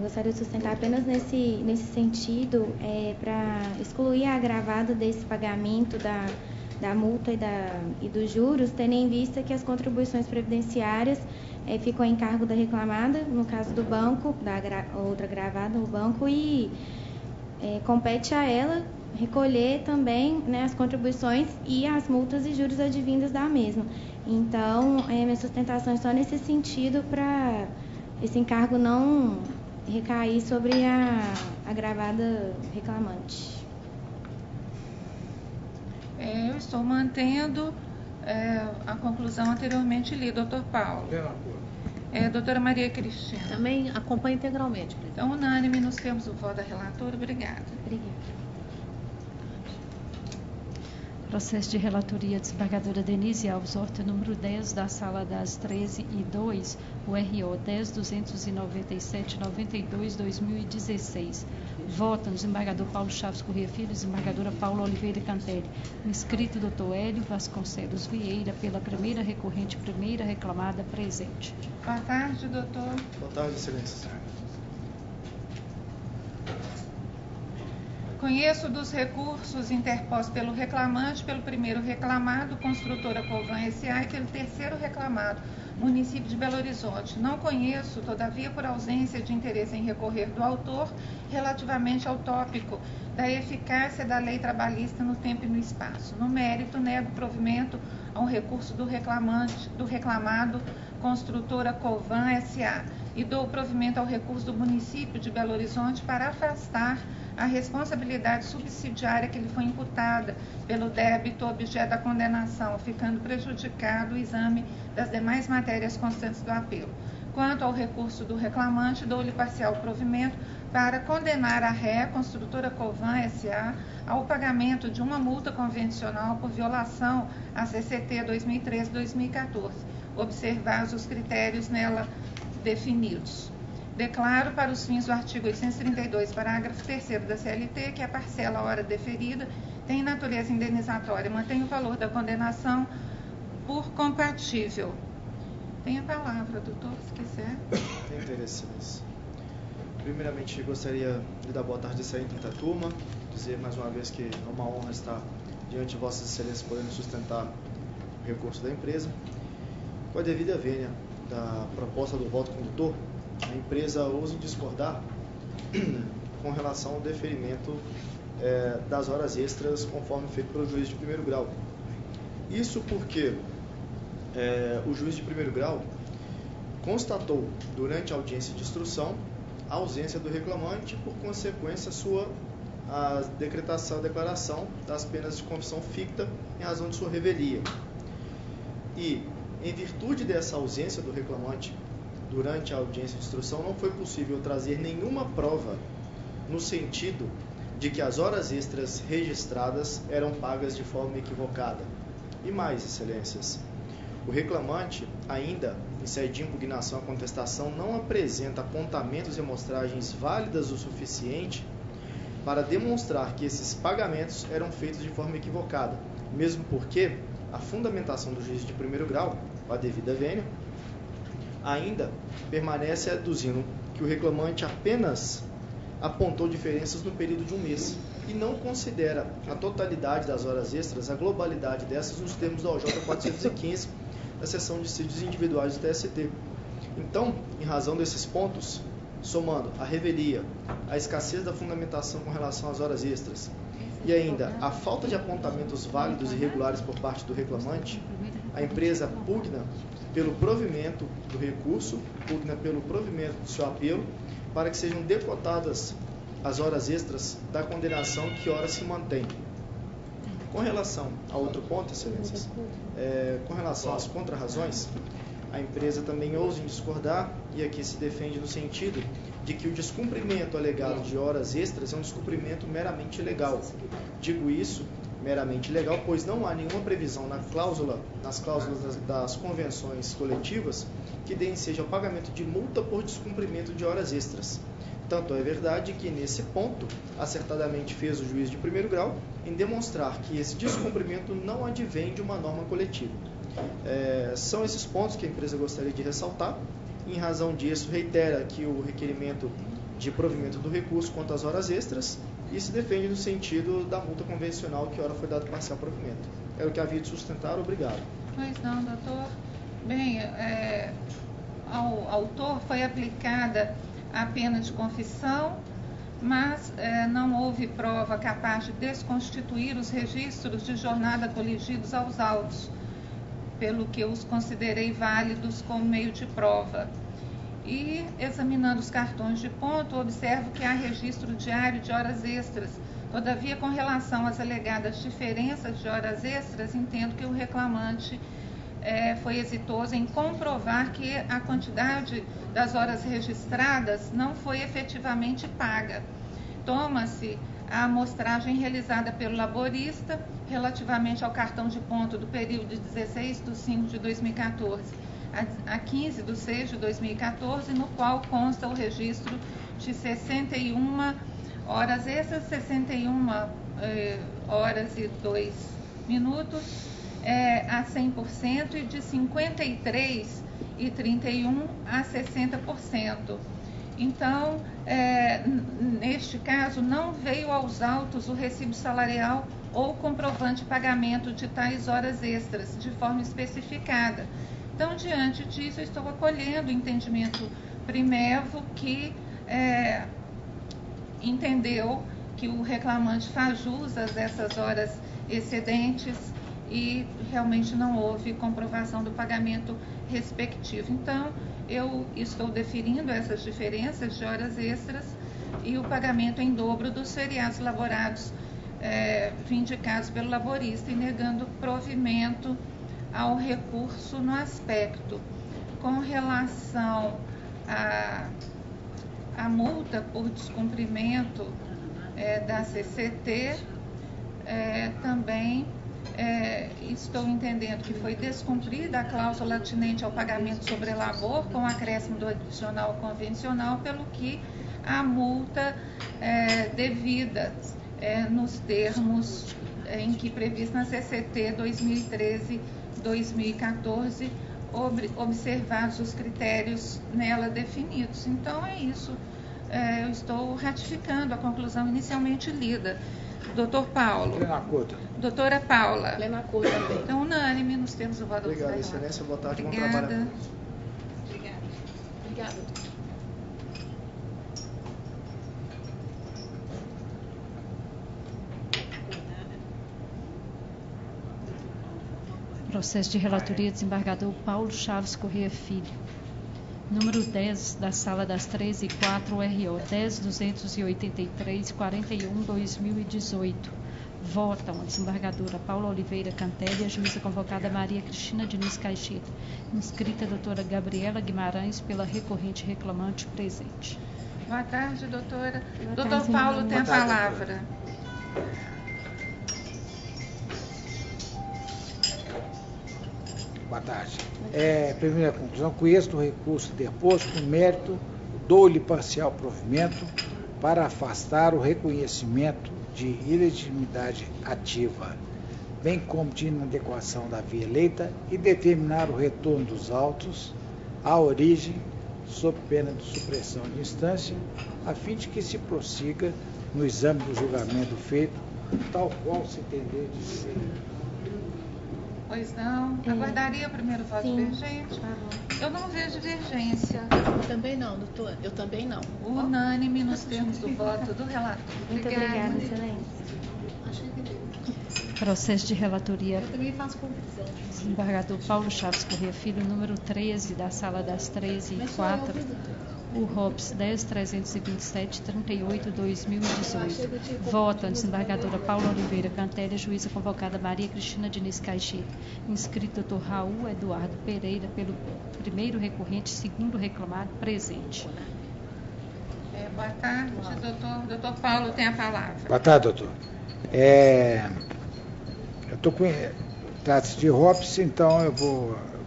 Gostaria de sustentar apenas nesse sentido, para excluir a agravada desse pagamento da multa e dos juros, tendo em vista que as contribuições previdenciárias ficam em cargo da reclamada, no caso do banco, da outra agravada, o banco, e compete a ela recolher também, né, as contribuições e as multas e juros advindas da mesma. Então, minha sustentação é só nesse sentido, para esse encargo não recair sobre a agravada reclamante. Eu estou mantendo a conclusão anteriormente lida, doutor Paulo. Pleno acordo. Doutora Maria Cristina. Também acompanho integralmente, presidente. Então, unânime nos termos do voto da relatora. Obrigada. Obrigada. Processo de relatoria, desembargadora Denise Alves Horta, número 10, da Sala das 13/2, o RO 10.297/92/2016. Votam desembargador Paulo Chaves Corrêa Filho, desembargadora Paula Oliveira Cantelli, inscrito doutor Hélio Vasconcelos Vieira, pela primeira recorrente, primeira reclamada, presente. Boa tarde, doutor. Boa tarde, excelência. Conheço dos recursos interpostos pelo reclamante, pelo primeiro reclamado, Construtora Covan S.A., e pelo terceiro reclamado, município de Belo Horizonte. Não conheço, todavia, por ausência de interesse em recorrer do autor, relativamente ao tópico da eficácia da lei trabalhista no tempo e no espaço. No mérito, nego provimento ao recurso do reclamado, Construtora Covan S.A., e dou provimento ao recurso do município de Belo Horizonte para afastar a responsabilidade subsidiária que lhe foi imputada pelo débito objeto da condenação, ficando prejudicado o exame das demais matérias constantes do apelo. Quanto ao recurso do reclamante, dou-lhe parcial provimento para condenar a RE, Construtora Covan S.A., ao pagamento de uma multa convencional por violação à CCT 2013-2014, observados os critérios nela definidos. Declaro, para os fins do artigo 832, parágrafo 3º da CLT, que a parcela hora deferida tem natureza indenizatória e mantém o valor da condenação por compatível. Tem a palavra, doutor, se quiser. Tem interesse, excelência. Primeiramente, gostaria de dar boa tarde a essa quinta turma, dizer mais uma vez que é uma honra estar diante de vossas excelências podendo sustentar o recurso da empresa. Com a devida vênia da proposta do voto condutor, a empresa ousa discordar com relação ao deferimento das horas extras conforme feito pelo juiz de primeiro grau. Isso porque o juiz de primeiro grau constatou, durante a audiência de instrução, a ausência do reclamante, por consequência, a declaração das penas de confissão ficta em razão de sua revelia. E, em virtude dessa ausência do reclamante, durante a audiência de instrução, não foi possível trazer nenhuma prova no sentido de que as horas extras registradas eram pagas de forma equivocada. E mais, excelências, o reclamante, ainda em sede de impugnação à contestação, não apresenta apontamentos e amostragens válidas o suficiente para demonstrar que esses pagamentos eram feitos de forma equivocada, mesmo porque a fundamentação do juízo de primeiro grau, a devida vênia, ainda permanece aduzindo que o reclamante apenas apontou diferenças no período de um mês e não considera a totalidade das horas extras, a globalidade dessas, nos termos da OJ 415, da seção de dissídios individuais do TST. Então, em razão desses pontos, somando a revelia, a escassez da fundamentação com relação às horas extras e ainda a falta de apontamentos válidos e regulares por parte do reclamante, a empresa pugna pelo provimento do recurso, pugna pelo provimento do seu apelo, para que sejam decotadas as horas extras da condenação que ora se mantém. Com relação a outro ponto, excelências, com relação às contrarrazões, a empresa também ousa em discordar e aqui se defende no sentido de que o descumprimento alegado de horas extras é um descumprimento meramente legal. Digo isso, meramente legal, pois não há nenhuma previsão nas cláusulas das convenções coletivas que deem seja o pagamento de multa por descumprimento de horas extras. Tanto é verdade que, nesse ponto, acertadamente fez o juiz de primeiro grau em demonstrar que esse descumprimento não advém de uma norma coletiva. São esses pontos que a empresa gostaria de ressaltar. Em razão disso, reitera aqui o requerimento de provimento do recurso quanto às horas extras e se defende no sentido da multa convencional que ora foi dado parcial provimento. É o que havia de sustentar. Obrigado. Pois não, doutor. Bem, ao autor foi aplicada a pena de confissão, mas não houve prova capaz de desconstituir os registros de jornada coligidos aos autos, pelo que os considerei válidos como meio de prova. E, examinando os cartões de ponto, observo que há registro diário de horas extras. Todavia, com relação às alegadas diferenças de horas extras, entendo que o reclamante foi exitoso em comprovar que a quantidade das horas registradas não foi efetivamente paga. Toma-se a amostragem realizada pelo laborista relativamente ao cartão de ponto do período de 16/5/2014 a 15/6/2014, no qual consta o registro de 61 horas extras, 61 horas e 2 minutos a 100% e de 53,31 a 60%. Então, neste caso, não veio aos autos o recibo salarial ou comprovante de pagamento de tais horas extras, de forma especificada. Então, diante disso, eu estou acolhendo o entendimento primevo que entendeu que o reclamante faz jus a essas horas excedentes e realmente não houve comprovação do pagamento respectivo. Então, eu estou deferindo essas diferenças de horas extras e o pagamento em dobro dos feriados laborados vindicados pelo laborista e negando provimento ao recurso no aspecto. Com relação à multa por descumprimento da CCT, também estou entendendo que foi descumprida a cláusula atinente ao pagamento sobre labor com acréscimo do adicional convencional, pelo que a multa devida nos termos em que previsto na CCT 2013-2014, observados os critérios nela definidos. Então é isso. Eu estou ratificando a conclusão inicialmente lida. Doutor Paulo. Plena acordo. Doutora Paula. Plena acordo também. Então, unânime nos termos do voto. Obrigado, excelência. Boa tarde. Obrigada. Bom trabalho. Obrigada. Obrigada. Processo de relatoria, desembargador Paulo Chaves Corrêa Filho. Número 10 da Sala das 13h04, RO 10.283.41/2018. Votam a desembargadora Paula Oliveira Cantelli e a juíza convocada Maria Cristina Diniz Caixeta. Inscrita a doutora Gabriela Guimarães pela recorrente reclamante presente. Boa tarde, doutora. Boa Doutor tarde, Paulo senhora. tem a Boa tarde, palavra. Boa tarde. Primeira conclusão, conheço o recurso interposto no mérito, dou-lhe parcial provimento para afastar o reconhecimento de ilegitimidade ativa, bem como de inadequação da via eleita e determinar o retorno dos autos à origem, sob pena de supressão de instância, a fim de que se prossiga no exame do julgamento feito, tal qual se entender de ser. Pois não. Aguardaria o primeiro voto Sim. divergente? Por favor. Eu não vejo divergência. Eu também não, doutora. Eu também não. Unânime nos termos do voto do relator. Muito obrigada, excelência. Processo de relatoria. Eu também faço confusão. Desembargador Paulo Chaves Corrêa Filho, número 13 da Sala das 13h04, o ROPS 10.327.38/2018. Votam a desembargadora Paula Oliveira Cantelli, juíza convocada Maria Cristina Diniz Caixeta. Inscrito doutor Raul Eduardo Pereira pelo primeiro recorrente, segundo reclamado, presente. Boa tarde, doutor. Doutor Paulo tem a palavra. Boa tarde, doutor. Eu estou com... Trata-se de ROPS, então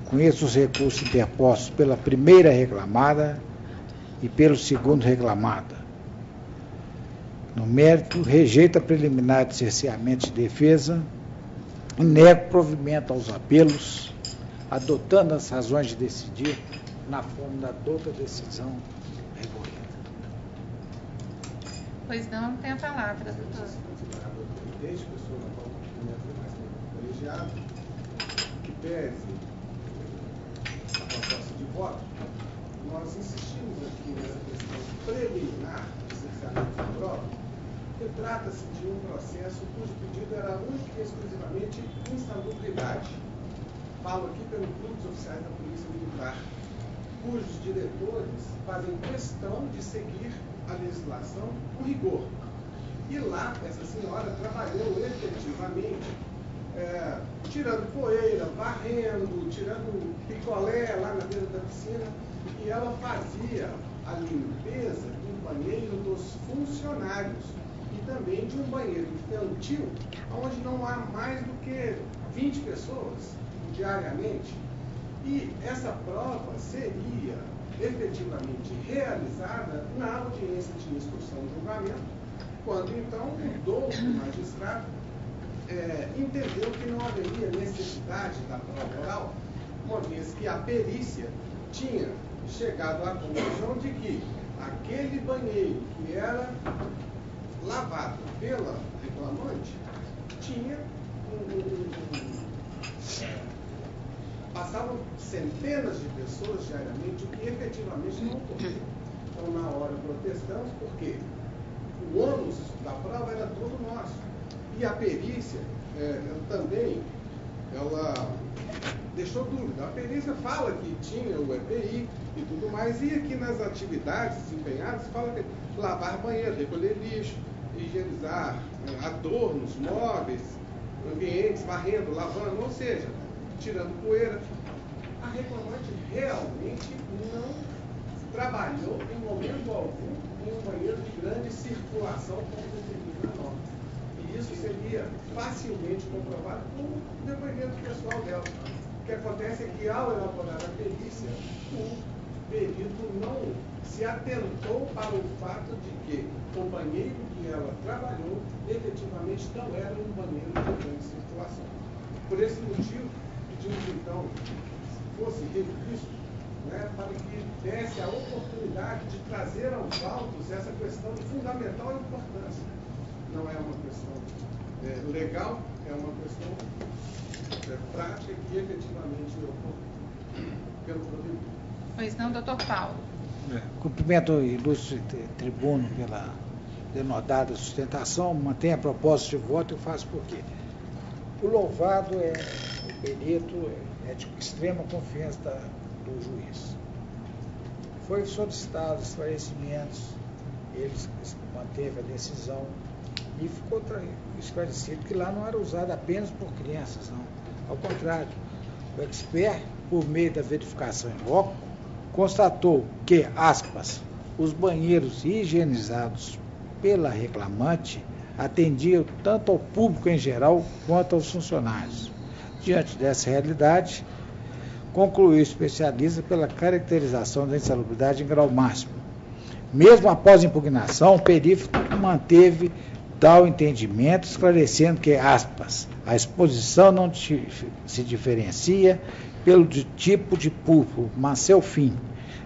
conheço os recursos interpostos pela primeira reclamada e pelo segundo reclamado. No mérito, rejeita a preliminar de cerceamento de defesa e nega provimento aos apelos, adotando as razões de decidir na forma da outra decisão recorrida. Pois não, tem a palavra, doutor. Desde que o senhor colegiado, que pese a proposta de voto, nós insistimos aqui nessa questão preliminar de cerceamento da prova, porque trata-se de um processo cujo pedido era único e exclusivamente insalubridade. Falo aqui pelo Clube dos Oficiais da Polícia Militar, cujos diretores fazem questão de seguir a legislação com rigor. E lá, essa senhora trabalhou efetivamente, tirando poeira, varrendo, tirando picolé lá na beira da piscina, e ela fazia a limpeza do banheiro dos funcionários e também de um banheiro infantil, onde não há mais do que 20 pessoas diariamente. E essa prova seria efetivamente realizada na audiência de instrução e julgamento, quando então o douto magistrado entendeu que não haveria necessidade da prova oral, uma vez que a perícia tinha chegado à conclusão de que aquele banheiro que era lavado pela reclamante tinha passavam centenas de pessoas diariamente, o que efetivamente não ocorreu. Então, na hora protestamos, porque o ônus da prova era todo nosso. E a perícia também, ela deixou dúvida. A perícia fala que tinha o EPI e tudo mais, e aqui nas atividades desempenhadas fala que lavar banheiro, recolher lixo, higienizar adornos, móveis, ambientes, varrendo, lavando, ou seja, tirando poeira. A reclamante realmente não trabalhou em momento algum em um banheiro de grande circulação como determina a norma. E isso seria facilmente comprovado com o depoimento pessoal dela. O que acontece é que, ao elaborar a perícia, o perito não se atentou para o fato de que o banheiro que ela trabalhou efetivamente não era um banheiro de grande circulação. Por esse motivo, pedimos então que fosse revisto, para que desse a oportunidade de trazer aos autos essa questão de fundamental importância. Não é uma questão legal, é uma questão prática que efetivamente ocorre pelo provedor. Pois não, doutor Paulo. Cumprimento o ilustre tribuno pela denodada sustentação, mantém a proposta de voto e faço por quê? O louvado o perito é de extrema confiança do juiz. Foi solicitado esclarecimentos, eles manteve a decisão e ficou esclarecido que lá não era usado apenas por crianças, não. Ao contrário, o expert, por meio da verificação em loco, constatou que, aspas, os banheiros higienizados pela reclamante atendiam tanto ao público em geral quanto aos funcionários. Diante dessa realidade, concluiu o especialista pela caracterização da insalubridade em grau máximo. Mesmo após impugnação, o perito manteve tal entendimento, esclarecendo que, aspas, a exposição não se diferencia pelo tipo de público, mas seu fim.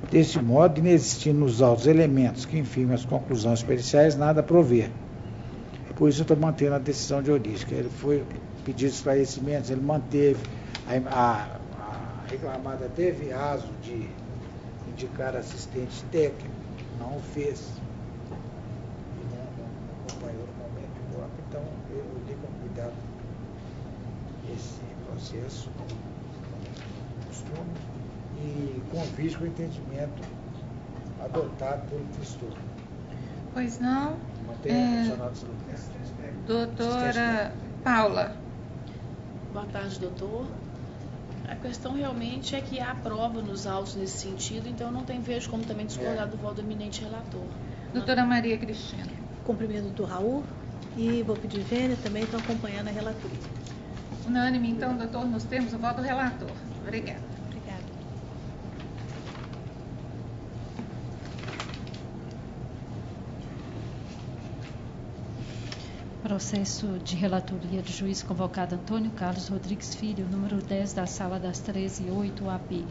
Deste modo, inexistindo nos autos elementos que infirmam as conclusões periciais, nada a prover. Por isso eu estou mantendo a decisão de origem. Ele foi pedir esclarecimentos, ele manteve, a reclamada teve aso de indicar assistente técnico, não o fez. E não acompanhou no momento do golpe, então eu li com cuidado esse processo, costume, e convido com o entendimento adotado pelo gestor. Pois não. Doutora Paula. Boa tarde, doutor. A questão realmente é que há prova nos autos nesse sentido, então eu não vejo como também discordar do voto do eminente relator. Doutora Maria Cristina. Cumprimento do Raul e vou pedir vênia, também estou acompanhando a relatoria. Unânime, então, doutor, nos termos o voto do relator. Obrigada. Obrigada. Processo de relatoria do juiz convocado Antônio Carlos Rodrigues Filho, número 10 da Sala das 13h08, AP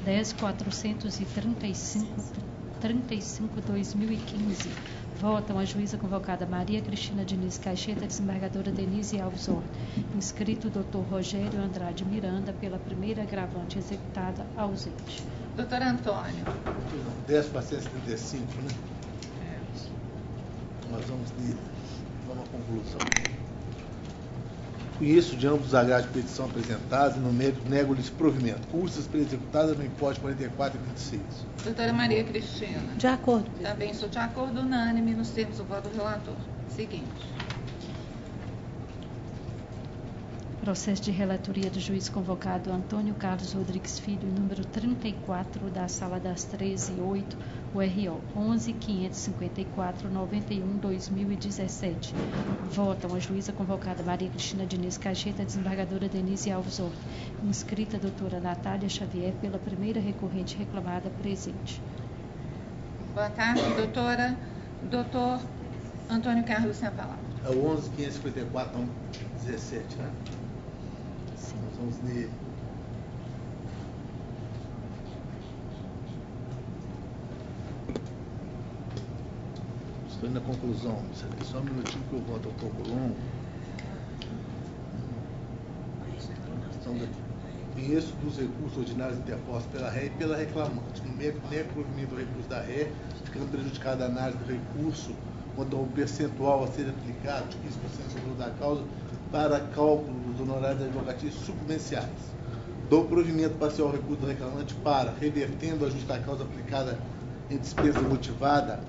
10.435/2015. Votam a juíza convocada Maria Cristina Diniz Caixeta, desembargadora Denise Alves Horta. Inscrito Dr. Rogério Andrade Miranda, pela primeira agravante executada, ausente. Doutor Antônio. 10/135, né? Nós vamos à conclusão. Conheço de ambos os agrados de petição apresentados e no mérito nego-lhes provimento. Custas pré-executadas no importe 44,26. Doutora Maria Cristina. De acordo. Também sou de acordo, unânime, nos termos do voto do relator. Seguinte. Processo de relatoria do juiz convocado Antônio Carlos Rodrigues Filho, número 34 da Sala das 13h08, URO 11.554/91/2017. Votam a juíza convocada Maria Cristina Diniz Caixeta, desembargadora Denise Alves Horta. Inscrita doutora Natália Xavier, pela primeira recorrente reclamada, presente. Boa tarde, doutora. Doutor Antônio Carlos, sem a palavra. É o 11.554/17, né? Sim. Nós vamos nele. Estou indo na conclusão. Só um minutinho que eu volto um pouco longo. Conheço dos recursos ordinários interpostos pela ré e pela reclamante. No mérito provimento do recurso da ré, ficando prejudicada a análise do recurso quanto ao percentual a ser aplicado, de 15% sobre o da causa, para cálculo dos honorários advocatícios suplemenciais. Dou provimento parcial ao recurso do reclamante para, revertendo a justa causa aplicada em despesa motivada,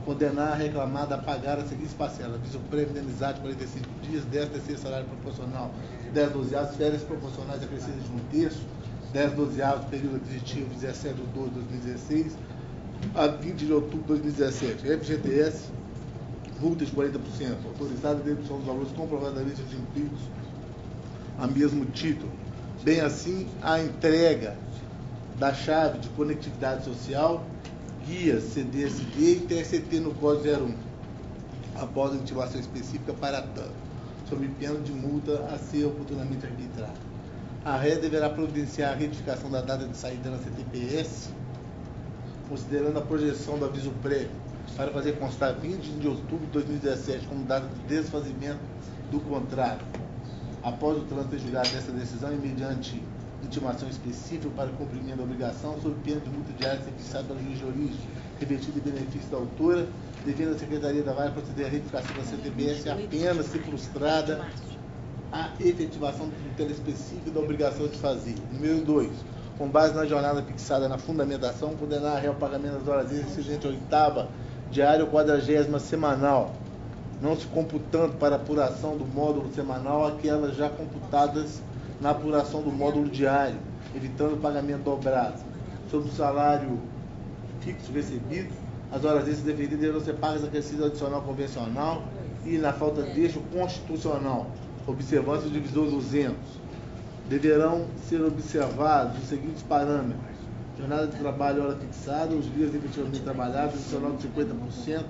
condenar a reclamada a pagar as seguintes parcelas: viso prévio indenizado de 45 dias, 10 terceiro salário proporcional, 10 dozeavos, férias proporcionais acrescidas de 1/3, 10 dozeavos, período aquisitivo 17/12/2016 a 20 de outubro de 2017. FGTS, multa de 40%, autorizada a dedução dos valores comprovadamente adimplidos a mesmo título. Bem assim, a entrega da chave de conectividade social, guia CDSD e TST no Código 01, após a intimação específica para tanto, sob pena de multa a ser oportunamente arbitrada. A ré deverá providenciar a retificação da data de saída na CTPS, considerando a projeção do aviso prévio, para fazer constar 20 de outubro de 2017 como data de desfazimento do contrato. Após o trânsito em julgado dessa decisão e mediante intimação específica para cumprimento da obrigação, sob pena de multa diária ser fixada pelo juiz de origem, revertida em benefício da autora, devendo a Secretaria da Vara proceder à retificação da CTBS apenas se frustrada a efetivação do critério específico da obrigação de fazer. Número 2. com base na jornada fixada na fundamentação, condenar a réu ao pagamento das horas extras entre a 8ª diária ou 40ª semanal, não se computando para apuração do módulo semanal aquelas já computadas na apuração do módulo diário, evitando o pagamento dobrado. Sobre o salário fixo recebido, as horas extras deveriam deverão ser pagas acrescidas adicional convencional e, na falta deste, o constitucional, observância do divisor 200. Deverão ser observados os seguintes parâmetros: jornada de trabalho, hora fixada, os dias efetivamente trabalhados, adicional de 50%,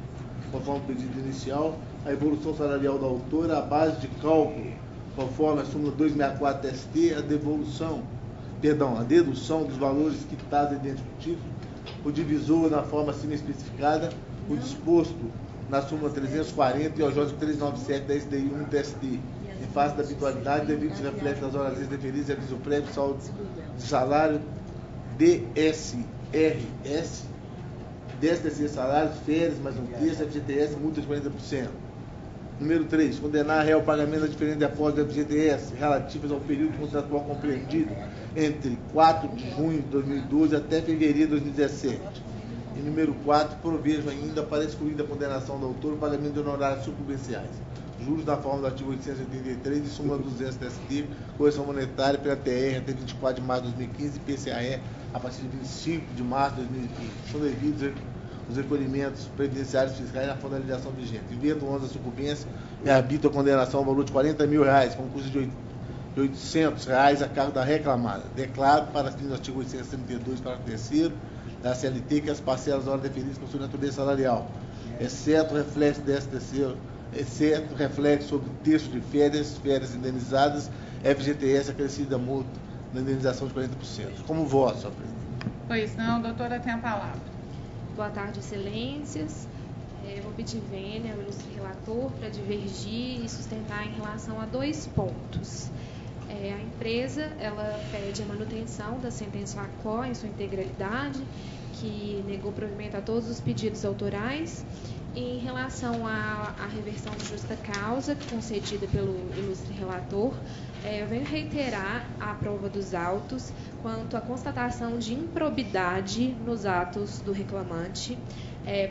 conforme o pedido inicial, a evolução salarial da autora, a base de cálculo, conforme a súmula 264 ST, a dedução dos valores quitados dentro do título, o divisor na forma acima especificada, o disposto na súmula 340 e ao J 397 da SDI 1 TST. Em face da habitualidade, devido se reflete nas horas extras deferidas e aviso prévio, saldo de salário, DSRS, 10 salários, férias, mais um terço, FGTS, multa de 40%. Número 3. Condenar a réu ao pagamento da diferença de apósito do FGTS relativas ao período contratual compreendido entre 4 de junho de 2012 até fevereiro de 2017. E número 4. Provejo ainda para excluir da condenação do autor o pagamento de honorários sucumbenciais. Juros na forma do artigo 883 e súmula 200 da ST, correção monetária pela TR até 24 de março de 2015 e PCAE a partir de 25 de março de 2015. São devidos os recolhimentos previdenciários fiscais na fonte da legislação vigente. Invento 11 da sucumbência, me arbitra a condenação ao valor de R$40 mil, com custo de R$800 a cargo da reclamada. Declaro, para fins do artigo 832, parágrafo 3º da CLT, que as parcelas horas deferidas possuem natureza salarial, exceto reflexo sobre texto de férias indenizadas, FGTS acrescida a multa na indenização de 40%. Como voto, senhor presidente? Pois não, doutora, tem a palavra. Boa tarde, excelências. Vou pedir vênia ao ilustre relator para divergir e sustentar em relação a 2 pontos. A empresa, ela pede a manutenção da sentença ACO em sua integralidade, que negou provimento a todos os pedidos autorais. E em relação à reversão de justa causa concedida pelo ilustre relator, eu venho reiterar a prova dos autos quanto à constatação de improbidade nos atos do reclamante.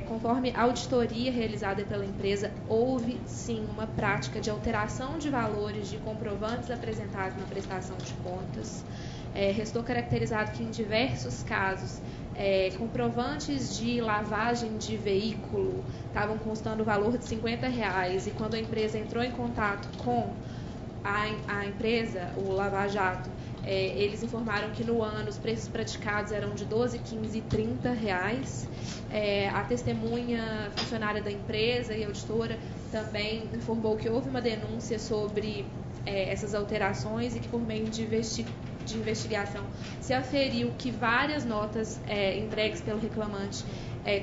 Conforme a auditoria realizada pela empresa, houve sim uma prática de alteração de valores de comprovantes apresentados na prestação de contas. Restou caracterizado que em diversos casos comprovantes de lavagem de veículo estavam constando o valor de R$50 e quando a empresa entrou em contato com a empresa, o Lava Jato, eles informaram que no ano os preços praticados eram de R$12, R$15 e R$30. A testemunha funcionária da empresa e auditora também informou que houve uma denúncia sobre essas alterações e que por meio de investigação se aferiu que várias notas entregues pelo reclamante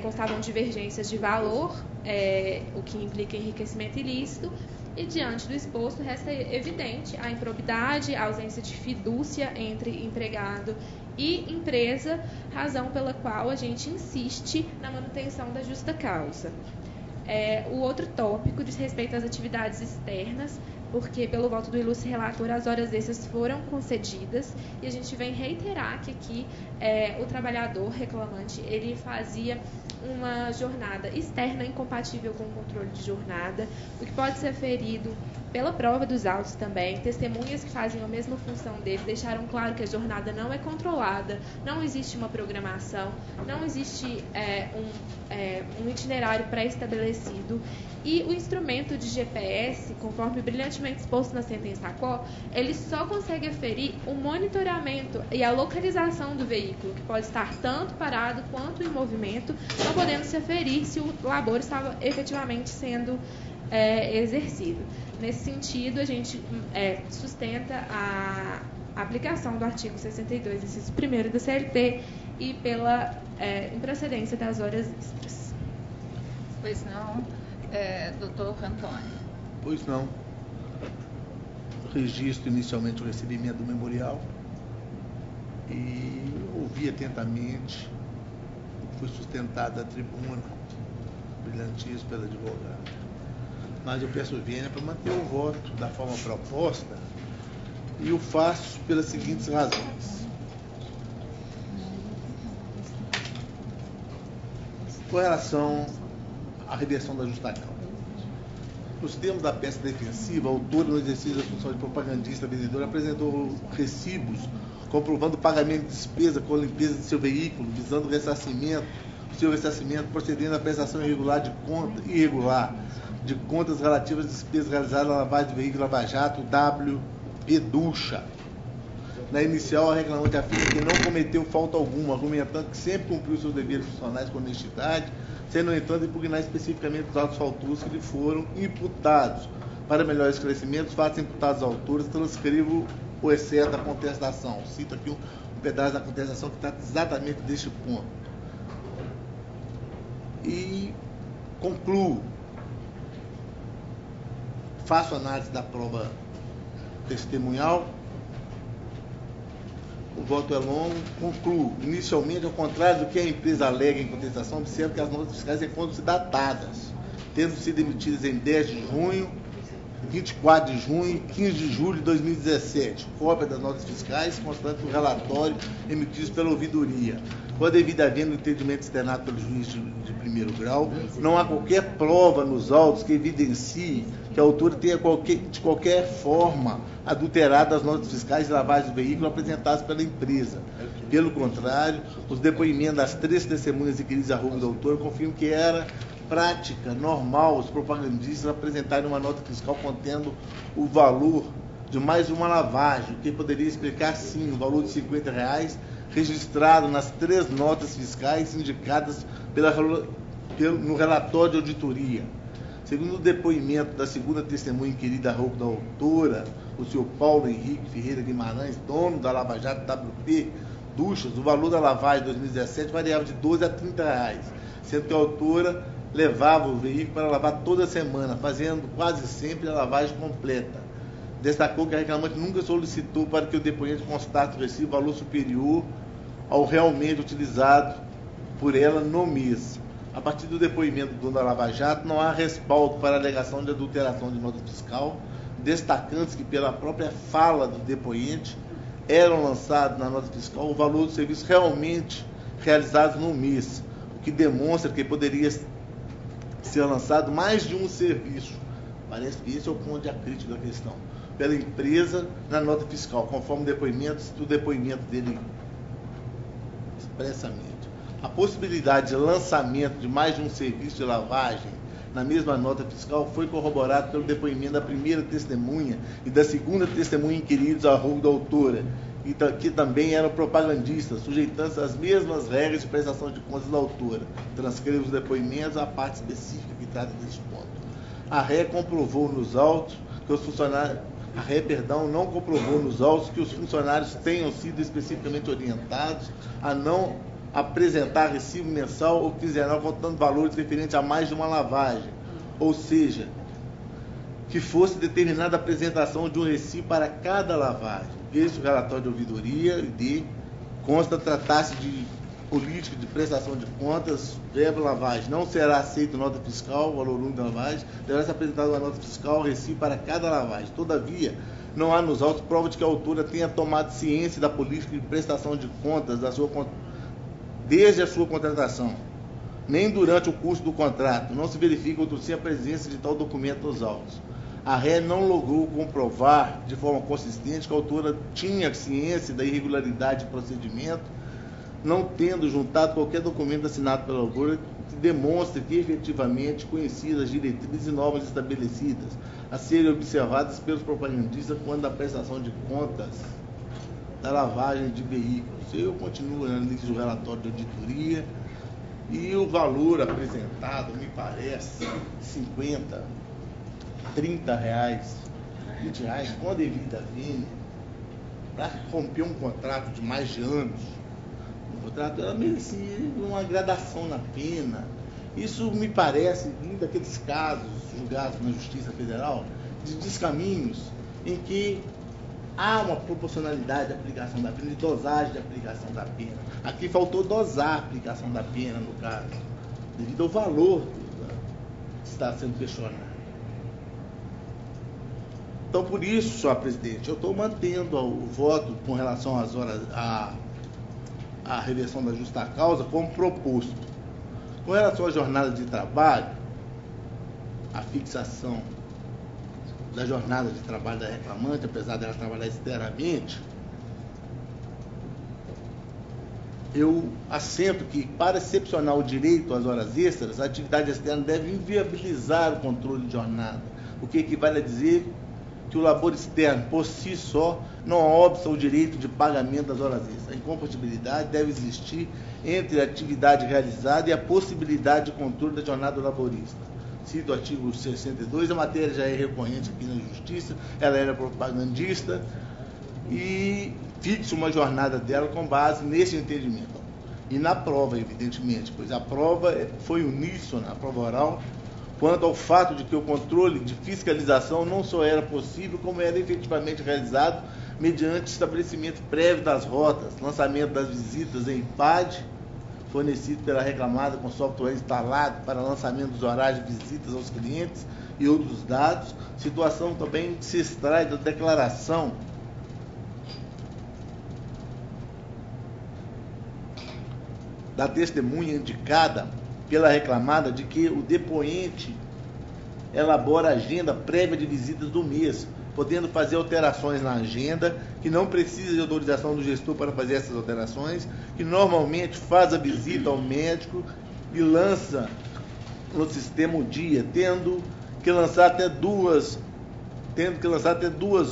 constavam divergências de valor, o que implica enriquecimento ilícito. E diante do exposto, resta evidente a improbidade, a ausência de fidúcia entre empregado e empresa, razão pela qual a gente insiste na manutenção da justa causa. O outro tópico diz respeito às atividades externas, porque pelo voto do ilustre relator as horas extras foram concedidas e a gente vem reiterar que aqui o trabalhador reclamante ele fazia uma jornada externa incompatível com o controle de jornada, o que pode ser ferido pela prova dos autos também. Testemunhas que fazem a mesma função dele deixaram claro que a jornada não é controlada, não existe uma programação, não existe um itinerário pré-estabelecido e o instrumento de GPS, conforme brilhantemente exposto na sentença ACO, ele só consegue aferir o monitoramento e a localização do veículo, que pode estar tanto parado quanto em movimento, não podendo se aferir se o labor estava efetivamente sendo exercido. Nesse sentido, a gente sustenta a aplicação do artigo 62, inciso 1º da CLT e pela improcedência das horas extras. Pois não, doutor Antônio. Pois não. Registro inicialmente o recebimento do memorial e ouvi atentamente o que foi sustentado à tribuna, brilhantíssimo pela advogada. Mas eu peço vênia para manter o voto da forma proposta e o faço pelas seguintes razões. Com relação à reversão da justa causa. Nos termos da peça defensiva, a autora, no exercício da função de propagandista vendedora, apresentou recibos comprovando o pagamento de despesa com a limpeza de seu veículo, visando o seu ressarcimento, procedendo à prestação irregular de contas relativas às despesas realizadas na lavagem de veículo Lava Jato WP Ducha. Na inicial, a reclamante afirma que não cometeu falta alguma, argumentando que sempre cumpriu seus deveres funcionais com honestidade, sendo, no entanto, impugnar especificamente os atos faltosos que lhe foram imputados. Para melhor esclarecimento, os fatos imputados à autora, transcrevo o excesso da contestação. Cito aqui um pedaço da contestação que trata exatamente deste ponto. E concluo. Faço análise da prova testemunhal. O voto é longo. Concluo. Inicialmente, ao contrário do que a empresa alega em contestação, observo que as notas fiscais encontram-se datadas, tendo sido emitidas em 10 de junho, 24 de junho e 15 de julho de 2017. Cópia das notas fiscais, constante do relatório emitido pela ouvidoria. Com a devida venda do entendimento externado pelo juiz de primeiro grau, não há qualquer prova nos autos que evidencie que a autora tenha de qualquer forma adulterado as notas fiscais de lavagem de veículo apresentadas pela empresa. Pelo contrário, os depoimentos das 3 testemunhas requeridas à roubo da autora confirmam que era prática normal os propagandistas apresentarem uma nota fiscal contendo o valor de mais uma lavagem, o que poderia explicar, sim, o valor de R$50 registrado nas 3 notas fiscais indicadas no relatório de auditoria. Segundo o depoimento da segunda testemunha inquirida a roubo da autora, o senhor Paulo Henrique Ferreira Guimarães, dono da Lava Jato WP Duchas, o valor da lavagem de 2017 variava de R$12 a R$30, sendo que a autora levava o veículo para lavar toda semana, fazendo quase sempre a lavagem completa. Destacou que a reclamante nunca solicitou para que o depoente constate o recibo valor superior ao realmente utilizado por ela no mês. A partir do depoimento do dono da Lava Jato, não há respaldo para a alegação de adulteração de nota fiscal, destacando-se que pela própria fala do depoente eram lançados na nota fiscal o valor dos serviços realmente realizados no mês, o que demonstra que poderia ser lançado mais de um serviço. Parece que esse é o ponto de crítica da questão. Pela empresa na nota fiscal, conforme o depoimento dele expressamente. A possibilidade de lançamento de mais de um serviço de lavagem na mesma nota fiscal foi corroborado pelo depoimento da primeira testemunha e da segunda testemunha inquiridos a roubo da autora, que também eram propagandistas, sujeitando-se às mesmas regras de prestação de contas da autora. Transcrevo os depoimentos à parte específica que trata desse ponto. A ré comprovou nos autos que os funcionários... não comprovou nos autos que os funcionários tenham sido especificamente orientados a não apresentar recibo mensal ou quinzenal contando valores referentes a mais de uma lavagem, ou seja, que fosse determinada a apresentação de um recibo para cada lavagem. Esse é o relatório de ouvidoria e consta tratar-se de política de prestação de contas, verbo lavagem. Não será aceito nota fiscal, valor único da lavagem, deverá ser apresentada uma nota fiscal, recibo para cada lavagem. Todavia, não há nos autos prova de que a autora tenha tomado ciência da política de prestação de contas desde a sua contratação, nem durante o curso do contrato. Não se verifica, outro sim, a presença de tal documento nos autos. A ré não logrou comprovar de forma consistente que a autora tinha ciência da irregularidade do procedimento, não tendo juntado qualquer documento assinado pela autora que demonstre que efetivamente conhecia as diretrizes e normas estabelecidas a serem observadas pelos propagandistas quando da prestação de contas da lavagem de veículos. Eu continuo na análise do relatório de auditoria e o valor apresentado me parece 50, 30 reais, 20 reais com a devida vênia para romper um contrato de mais de anos. O contrato ela merecia uma gradação na pena. Isso me parece um daqueles casos julgados na Justiça Federal de descaminhos em que há uma proporcionalidade de aplicação da pena, de dosagem de aplicação da pena. Aqui faltou dosar a aplicação da pena, no caso, devido ao valor que está sendo questionado. Então, por isso, senhor presidente, eu estou mantendo o voto com relação às horas, à reversão da justa causa como proposto. Com relação à jornada de trabalho, a fixação da jornada de trabalho da reclamante, apesar dela trabalhar externamente, eu assento que, para excepcionar o direito às horas extras, a atividade externa deve inviabilizar o controle de jornada, o que equivale a dizer que o labor externo, por si só, não obsta o direito de pagamento das horas extras. A incompatibilidade deve existir entre a atividade realizada e a possibilidade de controle da jornada do laborista. Cito o artigo 62, a matéria já é recorrente aqui na Justiça, ela era propagandista e fixa uma jornada dela com base nesse entendimento. E na prova, evidentemente, pois a prova foi uníssona, a prova oral, quanto ao fato de que o controle de fiscalização não só era possível, como era efetivamente realizado mediante estabelecimento prévio das rotas, lançamento das visitas em IPAD, fornecido pela reclamada com software instalado para lançamento dos horários de visitas aos clientes e outros dados, situação também que se extrai da declaração da testemunha indicada pela reclamada de que o depoente elabora a agenda prévia de visitas do mês, podendo fazer alterações na agenda, que não precisa de autorização do gestor para fazer essas alterações, que normalmente faz a visita ao médico e lança no sistema o dia, tendo que lançar até 2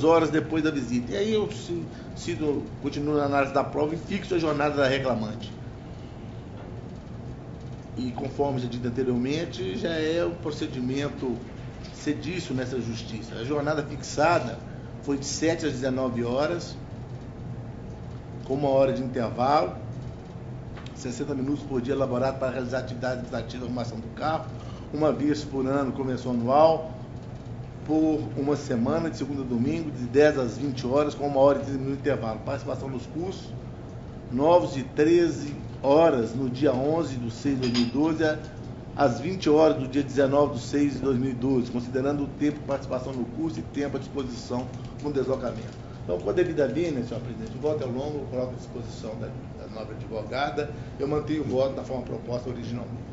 horas depois da visita. E aí eu continuo na análise da prova e fixo a jornada da reclamante. E conforme já dito anteriormente, já é o procedimento sedício nessa justiça. A jornada fixada foi de 7 às 19 horas, com 1 hora de intervalo, 60 minutos por dia elaborado para realizar atividade administrativa de arrumação do carro, uma vez por ano, convenção anual, por uma semana, de segunda a domingo, de 10 às 20 horas, com 1 hora e 30 minutos de intervalo. Participação nos cursos novos de 13 horas no dia 11 de 6 de 2012 às 20 horas do dia 19 de 6 de 2012, considerando o tempo de participação no curso e tempo à disposição no deslocamento. Então, com a devida vênia, senhor presidente, o voto é longo, eu coloco à disposição da nova advogada, eu mantenho o voto da forma proposta originalmente.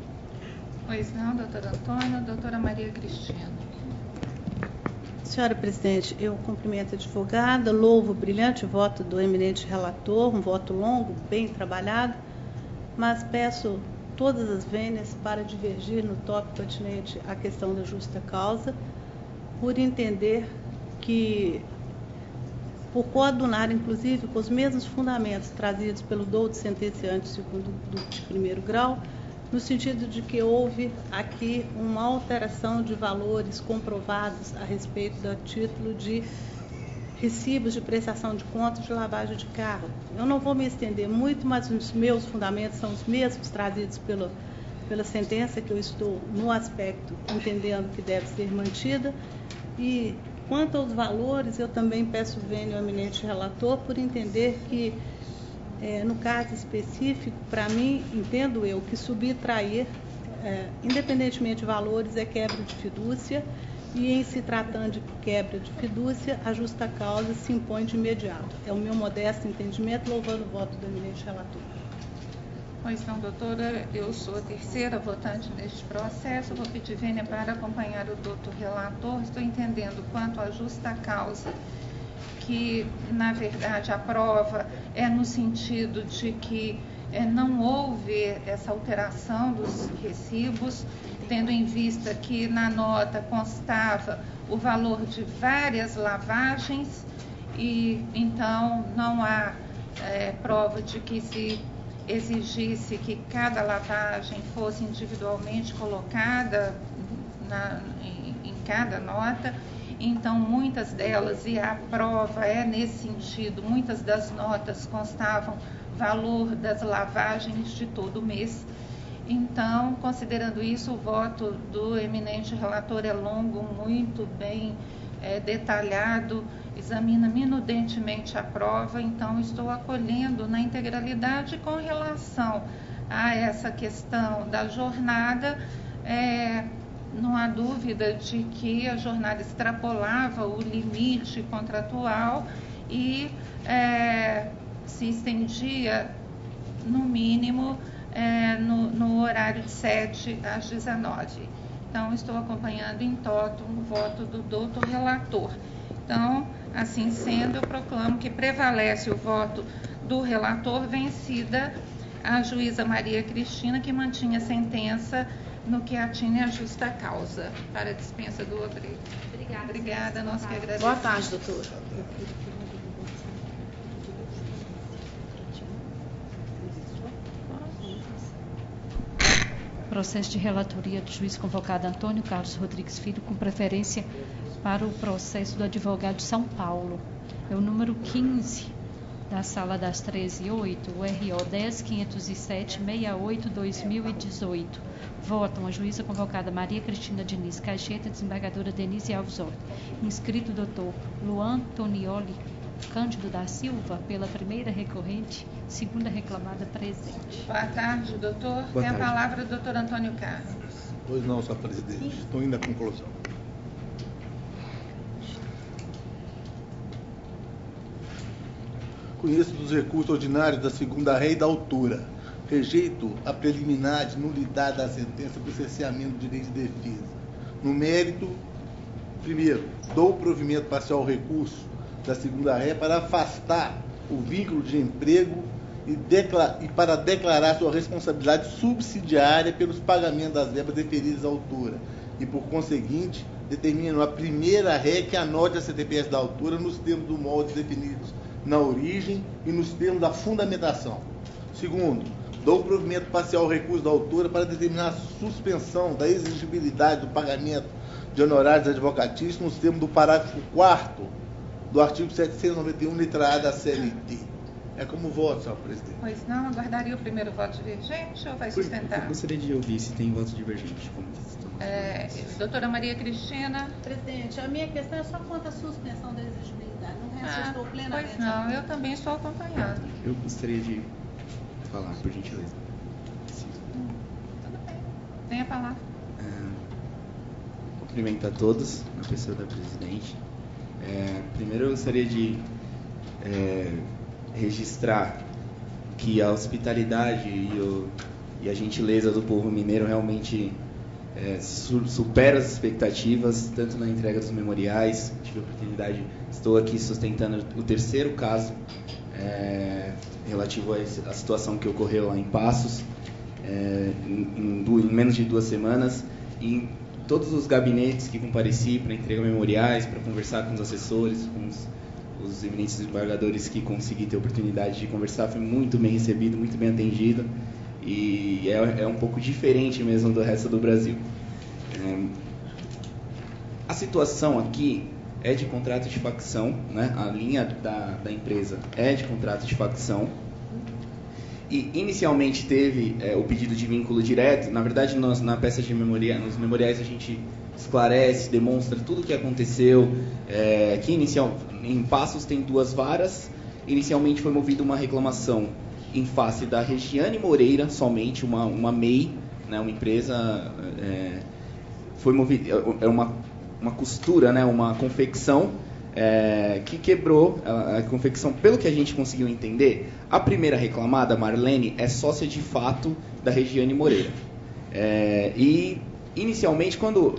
Pois não, doutor Antônio. Doutora Maria Cristina. Senhora presidente, eu cumprimento a advogada, louvo o brilhante voto do eminente relator, um voto longo, bem trabalhado, mas peço todas as vênias para divergir no tópico atinente à questão da justa causa, por entender que, por coadunar, inclusive, com os mesmos fundamentos trazidos pelo douto sentenciante segundo de primeiro grau, no sentido de que houve aqui uma alteração de valores comprovados a respeito do título de recibos de prestação de contas de lavagem de carro. Eu não vou me estender muito, mas os meus fundamentos são os mesmos trazidos pela sentença, que eu estou no aspecto entendendo que deve ser mantida. E quanto aos valores, eu também peço vênia ao eminente relator por entender que, no caso específico, para mim, entendo eu que subtrair, independentemente de valores, é quebra de fidúcia, e em se tratando de quebra de fidúcia, a justa causa se impõe de imediato. É o meu modesto entendimento, louvando o voto do eminente relator. Pois não, doutora, eu sou a terceira votante neste processo, vou pedir vênia para acompanhar o doutor relator. Estou entendendo quanto à justa causa, que, na verdade, a prova é no sentido de que não houve essa alteração dos recibos, tendo em vista que na nota constava o valor de várias lavagens e, então, não há prova de que se exigisse que cada lavagem fosse individualmente colocada em cada nota. Então, muitas delas, e a prova é nesse sentido, muitas das notas constavam valor das lavagens de todo o mês. Então, considerando isso, o voto do eminente relator é longo, muito bem detalhado, examina minudentemente a prova, então estou acolhendo na integralidade. Com relação a essa questão da jornada, não há dúvida de que a jornada extrapolava o limite contratual e se estendia, no mínimo, no horário de 7 às 19. Então, estou acompanhando em toto o voto do doutor relator. Então, assim sendo, eu proclamo que prevalece o voto do relator, vencida a juíza Maria Cristina, que mantinha a sentença no que atinge a justa causa para a dispensa do obreiro. Obrigada, nós que agradecemos. Boa tarde, doutora. Processo de relatoria do juiz convocado Antônio Carlos Rodrigues Filho, com preferência para o processo do advogado de São Paulo. É o número 15 da Sala das 13h08, o RO 10.507.68/2018. Votam a juíza convocada Maria Cristina Diniz Caixeta, desembargadora Denise Alves Horta. Inscrito doutor Luan Tonioli Cândido da Silva, pela primeira recorrente, segunda reclamada presente. Boa tarde, doutor. Boa Tem a tarde. palavra o doutor Antônio Carlos. Pois não, senhor presidente. Estou indo à conclusão. Conheço dos recursos ordinários da segunda ré e da altura. Rejeito a preliminar de nulidade da sentença por cerceamento do direito de defesa. No mérito, primeiro, dou provimento parcial ao recurso da segunda ré para afastar o vínculo de emprego e para declarar sua responsabilidade subsidiária pelos pagamentos das verbas deferidas à altura. E, por conseguinte, determino a primeira ré que anote a CTPS da altura nos termos do molde definidos na origem e nos termos da fundamentação. Segundo, dou provimento parcial ao recurso da altura para determinar a suspensão da exigibilidade do pagamento de honorários advocatícios nos termos do parágrafo 4º do artigo 791, letra A da CLT. É como voto, senhor presidente. Pois não, aguardaria o primeiro voto divergente ou vai sustentar? Eu gostaria de ouvir se tem voto divergente. Doutora Maria Cristina. Presidente, a minha questão é só quanto à suspensão da exigibilidade. No resto, eu estou plenamente... Pois não, eu também estou acompanhando. Eu gostaria de falar, por gentileza. Tudo bem. Tem a palavra. Cumprimento a todos, na pessoa da presidente. Primeiro, eu gostaria de registrar que a hospitalidade e a gentileza do povo mineiro realmente supera as expectativas, tanto na entrega dos memoriais. Tive a oportunidade, estou aqui sustentando o terceiro caso relativo à situação que ocorreu lá em Passos, em menos de 2 semanas, e todos os gabinetes que compareci para entregar memoriais, para conversar com os assessores, com os eminentes desembargadores que consegui ter a oportunidade de conversar, foi muito bem recebido, muito bem atendido, e é um pouco diferente mesmo do resto do Brasil. A situação aqui é de contrato de facção, né? A linha da empresa é de contrato de facção. E inicialmente teve o pedido de vínculo direto. Na verdade, na peça de nos memoriais a gente esclarece, demonstra tudo o que aconteceu. Que em Passos tem 2 varas. Inicialmente foi movida uma reclamação em face da Regiane Moreira, somente uma MEI, né, uma empresa. Foi movida uma costura, né, uma confecção. Que quebrou a confecção. Pelo que a gente conseguiu entender, a primeira reclamada, Marlene, é sócia de fato da Regiane Moreira. E inicialmente, quando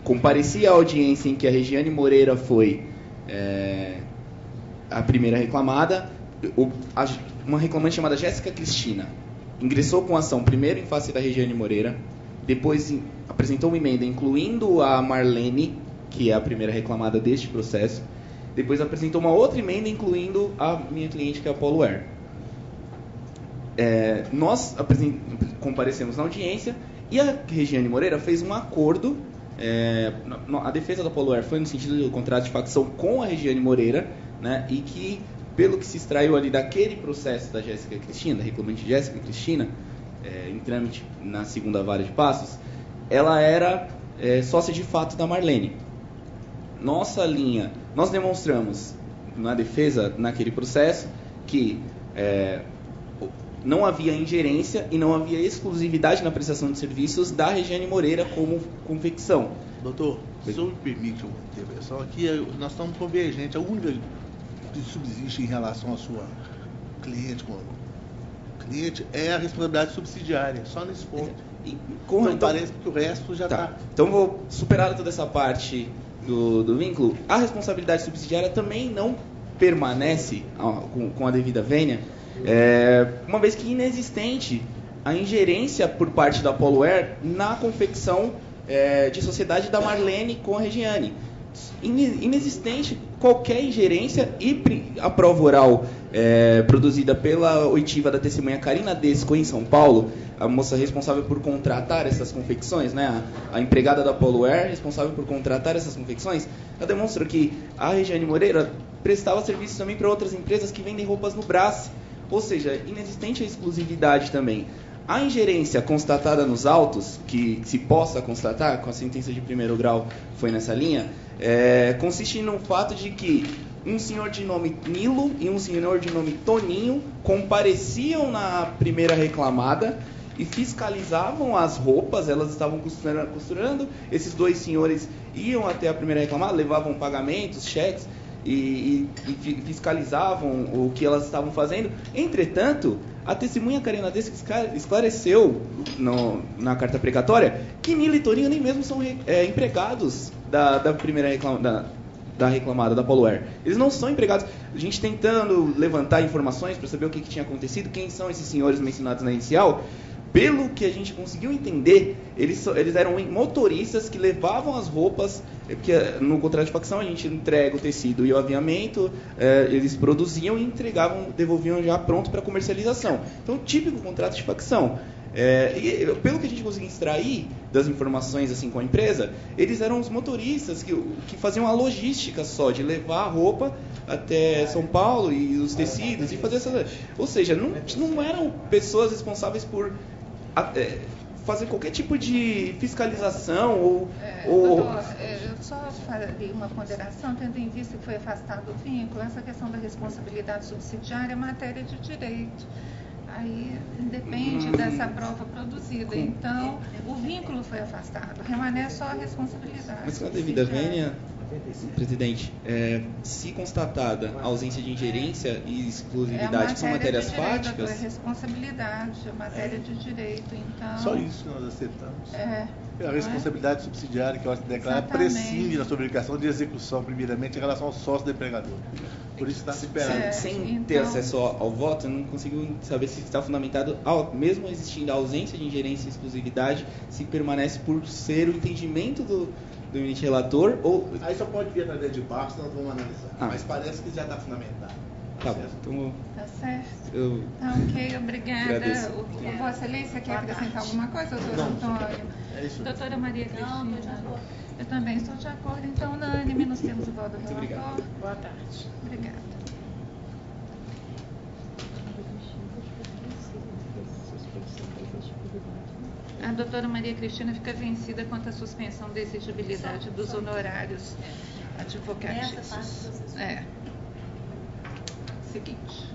comparecia à audiência em que a Regiane Moreira foi a primeira reclamada, uma reclamante chamada Jéssica Cristina ingressou com ação primeiro em face da Regiane Moreira, depois apresentou uma emenda incluindo a Marlene, que é a primeira reclamada deste processo. Depois apresentou uma outra emenda incluindo a minha cliente, que é a Polo Air. Nós comparecemos na audiência e a Regiane Moreira fez um acordo. A defesa da Polo Air foi no sentido do contrato de facção com a Regiane Moreira, né, e que, pelo que se extraiu ali daquele processo da Jéssica Cristina, da reclamante Jéssica Cristina, em trâmite na segunda vara de Passos, ela era sócia de fato da Marlene. Nossa linha, nós demonstramos na defesa, naquele processo, que não havia ingerência e não havia exclusividade na prestação de serviços da Regiane Moreira como confecção. Doutor, se o senhor me permite uma intervenção, aqui nós estamos convergentes. A única que subsiste em relação à sua cliente, cliente é a responsabilidade subsidiária, só nesse ponto. Então, parece que o resto já está. Então, vou superar toda essa parte do vínculo. A responsabilidade subsidiária também não permanece com a devida vênia, uma vez que inexistente a ingerência por parte da Poluair na confecção de sociedade da Marlene com a Regiane. Inexistente qualquer ingerência, e a prova oral produzida pela oitiva da testemunha Karina Desco em São Paulo, a moça responsável por contratar essas confecções, né, a empregada da Poluair responsável por contratar essas confecções, ela demonstra que a Regiane Moreira prestava serviço também para outras empresas que vendem roupas no Brás, ou seja, inexistente a exclusividade também. A ingerência constatada nos autos, que se possa constatar, com a sentença de primeiro grau foi nessa linha, consiste no fato de que um senhor de nome Nilo e um senhor de nome Toninho compareciam na primeira reclamada e fiscalizavam as roupas, elas estavam costurando, esses dois senhores iam até a primeira reclamada, levavam pagamentos, cheques, e fiscalizavam o que elas estavam fazendo. Entretanto, a testemunha Karina Desco esclareceu na carta precatória que Nilo e Toninho nem mesmo são empregados da primeira da reclamada, da Poluair. Eles não são empregados. A gente tentando levantar informações para saber o que tinha acontecido, quem são esses senhores mencionados na inicial. Pelo que a gente conseguiu entender, eles eram motoristas que levavam as roupas, porque no contrato de facção a gente entrega o tecido e o aviamento, eles produziam e entregavam, devolviam já pronto para comercialização. Então, típico contrato de facção. Pelo que a gente conseguiu extrair das informações assim com a empresa, eles eram os motoristas que faziam a logística só de levar a roupa até São Paulo e os tecidos e fazer essa... Ou seja, não eram pessoas responsáveis por fazer qualquer tipo de fiscalização ou... Doutor, eu só farei uma ponderação, tendo em vista que foi afastado o vínculo, essa questão da responsabilidade subsidiária é matéria de direito. Aí depende dessa prova produzida. Então, o vínculo foi afastado, remanesce só a responsabilidade. Mas com a devida vênia, presidente, se constatada a ausência de ingerência e exclusividade, que são matérias fáticas... É responsabilidade, é matéria de direito, então... Só isso que nós aceitamos. A responsabilidade subsidiária que ela declara prescinde da sua obrigação de execução, primeiramente, em relação ao sócio do empregador. Por isso está se esperando. Sem ter acesso ao voto, eu não consigo saber se está fundamentado, mesmo existindo a ausência de ingerência e exclusividade, se permanece por ser o entendimento do eminente relator ou... Aí só pode vir através de partes, nós vamos analisar. Mas parece que já está fundamentado. Tá bom, então... Tá certo. Tá ok, obrigada. Vossa Excelência quer acrescentar alguma coisa, doutor Antônio? É isso. Doutora Maria Cristina? Não, estou de acordo. Eu também estou de acordo. Então, unânime, nós temos o voto do relator. Obrigado. Boa tarde. Obrigada. A doutora Maria Cristina fica vencida quanto à suspensão da exigibilidade dos honorários advocatícios. Seguinte.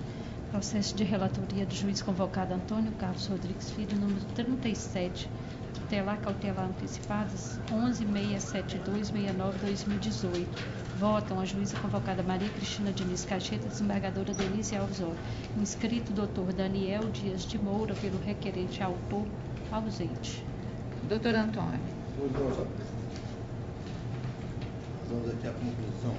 Processo de relatoria do juiz convocado Antônio Carlos Rodrigues Filho, número 37, tutelar cautelar antecipadas 11.672.69/2018. Votam a juíza convocada Maria Cristina Diniz Caixeta, desembargadora Denise Alves Oro. Inscrito Dr. Daniel Dias de Moura, pelo requerente autor ausente. Doutor Antônio. Vamos aqui à conclusão.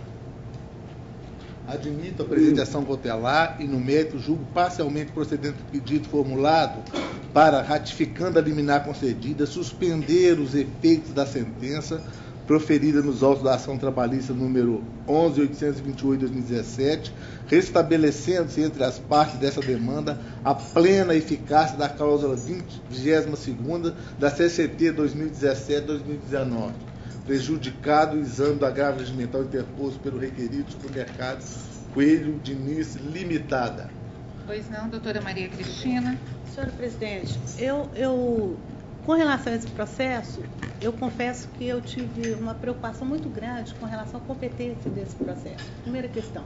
Admito a presente ação cautelar e, no mérito, julgo parcialmente procedente do pedido formulado para, ratificando a liminar concedida, suspender os efeitos da sentença proferida nos autos da ação trabalhista número 11.828/2017, restabelecendo-se entre as partes dessa demanda a plena eficácia da cláusula 22ª da CCT 2017-2019. Prejudicado o exame do agravo regimental interposto pelo requerido supermercado Coelho Diniz Limitada. Pois não, doutora Maria Cristina. Senhora presidente, com relação a esse processo, eu confesso que eu tive uma preocupação muito grande com relação à competência desse processo. Primeira questão.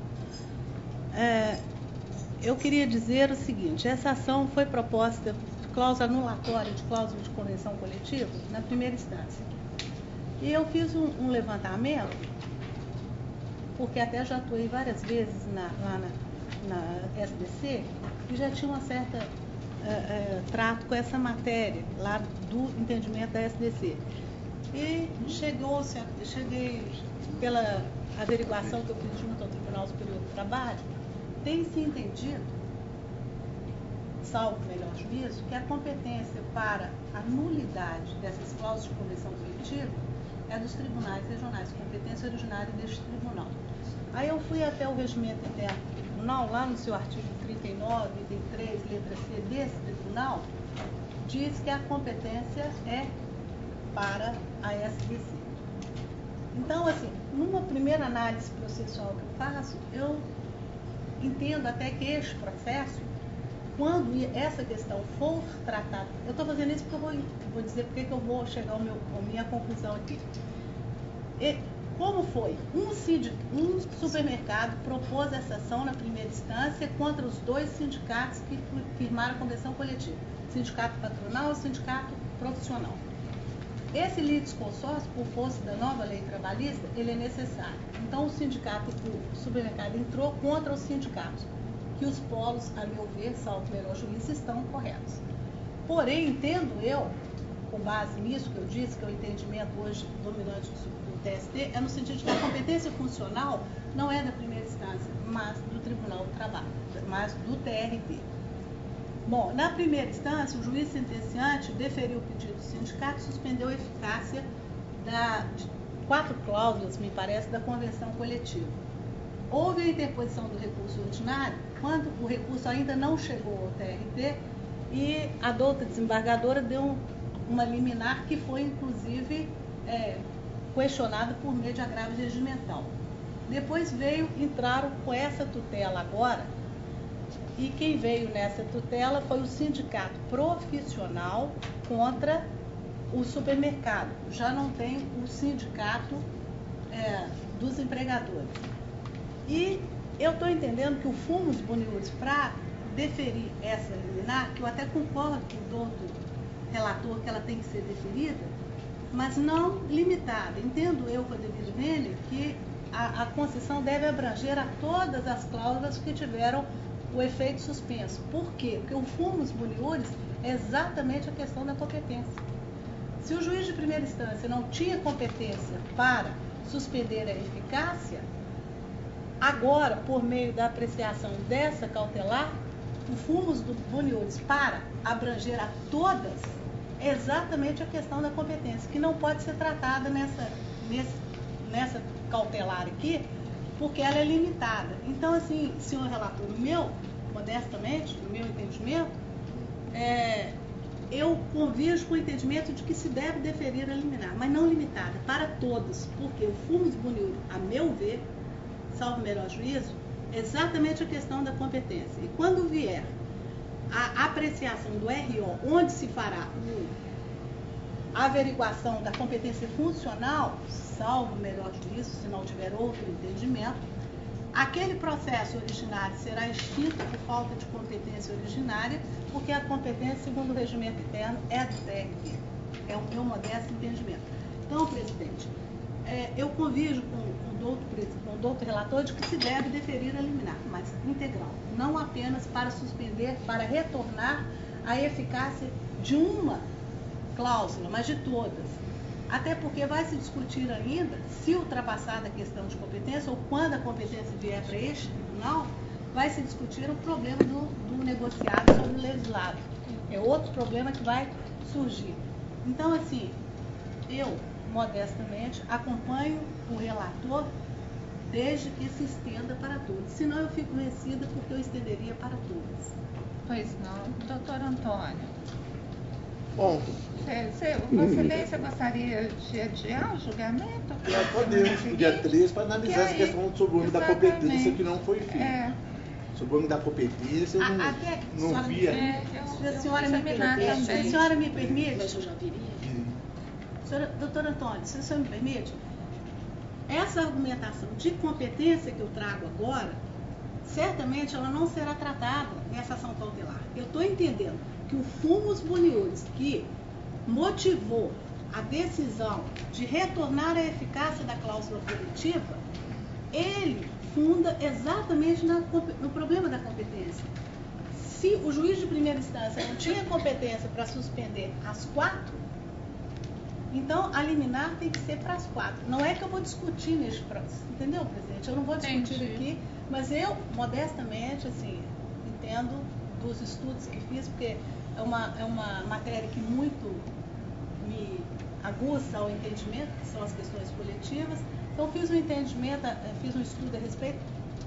Eu queria dizer o seguinte, essa ação foi proposta cláusula anulatória de cláusula de convenção coletiva na primeira instância. E eu fiz um levantamento, porque até já atuei várias vezes lá na SDC, e já tinha uma certa trato com essa matéria lá do entendimento da SDC. E cheguei pela averiguação que eu fiz junto ao Tribunal Superior do Trabalho, tem se entendido, salvo melhor juízo, que a competência para a nulidade dessas cláusulas de convenção coletiva é dos tribunais regionais, competência originária deste tribunal. Aí eu fui até o regimento interno do tribunal, lá no seu artigo 39, item 3, letra C desse tribunal, diz que a competência é para a SDC. Então, assim, numa primeira análise processual que eu faço, eu entendo até que este processo, quando essa questão for tratada, eu estou fazendo isso porque eu vou dizer porque que eu vou chegar à minha conclusão aqui. E, como foi? Um supermercado propôs essa ação na primeira instância contra os dois sindicatos que firmaram a convenção coletiva, sindicato patronal e sindicato profissional. Esse litisconsórcio, por força da nova lei trabalhista, ele é necessário. Então, o supermercado entrou contra os sindicatos, que os polos, a meu ver, salvo melhor juízo, estão corretos. Porém, entendo eu, com base nisso que eu disse, que é o entendimento hoje dominante do TST, é no sentido de que a competência funcional não é da primeira instância, mas do Tribunal do Trabalho, mas do TRT. Bom, na primeira instância, o juiz sentenciante deferiu o pedido do sindicato e suspendeu a eficácia de 4 cláusulas, me parece, da convenção coletiva. Houve a interposição do recurso ordinário, quando o recurso ainda não chegou ao TRT, e a douta desembargadora deu uma liminar que foi, inclusive, questionada por meio de agravio regimental. Depois entraram com essa tutela agora, e quem veio nessa tutela foi o sindicato profissional contra o supermercado. Já não tem o sindicato dos empregadores. E eu estou entendendo que o fumus boniuris, para deferir essa liminar, que eu até concordo com o doutor relator que ela tem que ser deferida, mas não limitada. Entendo eu, com a devida vênia, que a concessão deve abranger a todas as cláusulas que tiveram o efeito suspenso. Por quê? Porque o fumus boniuris é exatamente a questão da competência. Se o juiz de primeira instância não tinha competência para suspender a eficácia, agora, por meio da apreciação dessa cautelar, o fumus boniuris para abranger a todas é exatamente a questão da competência, que não pode ser tratada nessa cautelar aqui, porque ela é limitada. Então, assim, senhor relator, modestamente, no meu entendimento, eu convijo com o entendimento de que se deve deferir a liminar, mas não limitada, para todos, porque o fumus boniuris, a meu ver, salvo melhor juízo, é exatamente a questão da competência. E quando vier a apreciação do RO, onde se fará a averiguação da competência funcional, salvo melhor juízo, se não tiver outro entendimento, aquele processo originário será extinto por falta de competência originária, porque a competência, segundo o regimento interno, é do TRT. É o meu modesto entendimento. Então, presidente, eu convijo com o doutor relator de que se deve deferir a liminar, mas integral, não apenas para suspender, para retornar a eficácia de uma cláusula, mas de todas. Até porque vai se discutir ainda, se ultrapassada a questão de competência, ou quando a competência vier para este tribunal, vai se discutir o problema do negociado sobre o legislado. É outro problema que vai surgir. Então, assim, eu, modestamente, acompanho o relator desde que se estenda para todos. Senão eu fico ressida porque eu estenderia para todos. Pois não. Doutor Antônio. Bom, Vossa Excelência gostaria de adiar o julgamento? Já podemos, no dia 3, para analisar essa questão sobre o volume da competência que não foi feita. Sobre o volume da competência, eu não via. Se a senhora me permite, Mas eu já viria. Doutor Antônio, se o senhor me permite, essa argumentação de competência que eu trago agora, certamente ela não será tratada nessa ação cautelar. Eu estou entendendo que o fumus boniuris, que motivou a decisão de retornar à eficácia da cláusula coletiva, ele funda exatamente no problema da competência. se o juiz de primeira instância não tinha competência para suspender as 4, então a liminar tem que ser para as 4. Não é que eu vou discutir neste processo, entendeu, presidente? Eu não vou discutir aqui, mas eu, modestamente, assim, entendo dos estudos que fiz, porque é uma matéria que muito me aguça ao entendimento, que são as questões coletivas. Então, fiz um entendimento, fiz um estudo a respeito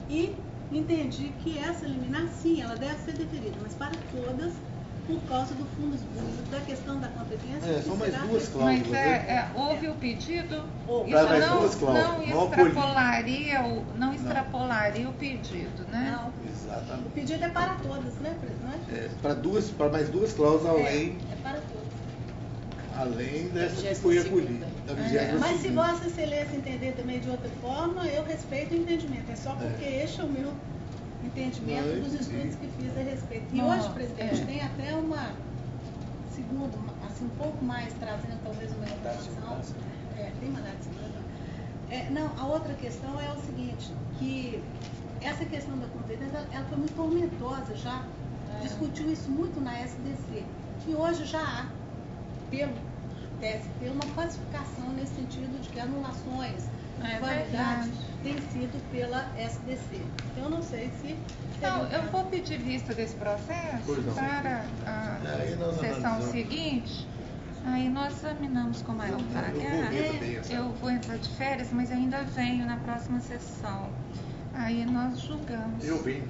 e entendi que essa liminar, sim, ela deve ser deferida, mas para todas, por causa do fundos públicos, da questão da competência. São mais duas cláusulas. Mas houve o pedido, isso não extrapolaria o pedido, né? Não. Exatamente. O pedido é para todas, né, presidente? Para mais duas cláusulas além. É para todas. Além dessa que foi acolhida. Mas se Vossa Excelência entender também de outra forma, eu respeito o entendimento. É só porque este é o meu entendimento dos estudos que fiz a respeito. E hoje, presidente, tem até uma segunda, assim, um pouco mais, trazendo talvez uma informação. Tem mandado de segurança. Não, a outra questão é o seguinte, que essa questão da competência, ela foi muito tormentosa já. Discutiu isso muito na SDC. E hoje já há, pelo TST, uma classificação nesse sentido de que anulações de validade têm sido pela SDC. Então, eu não sei se... Então, eu vou pedir vista desse processo para a sessão seguinte. Aí nós examinamos com maior detalhe. Eu vou entrar de férias, mas ainda venho na próxima sessão. Aí nós julgamos. Eu venho.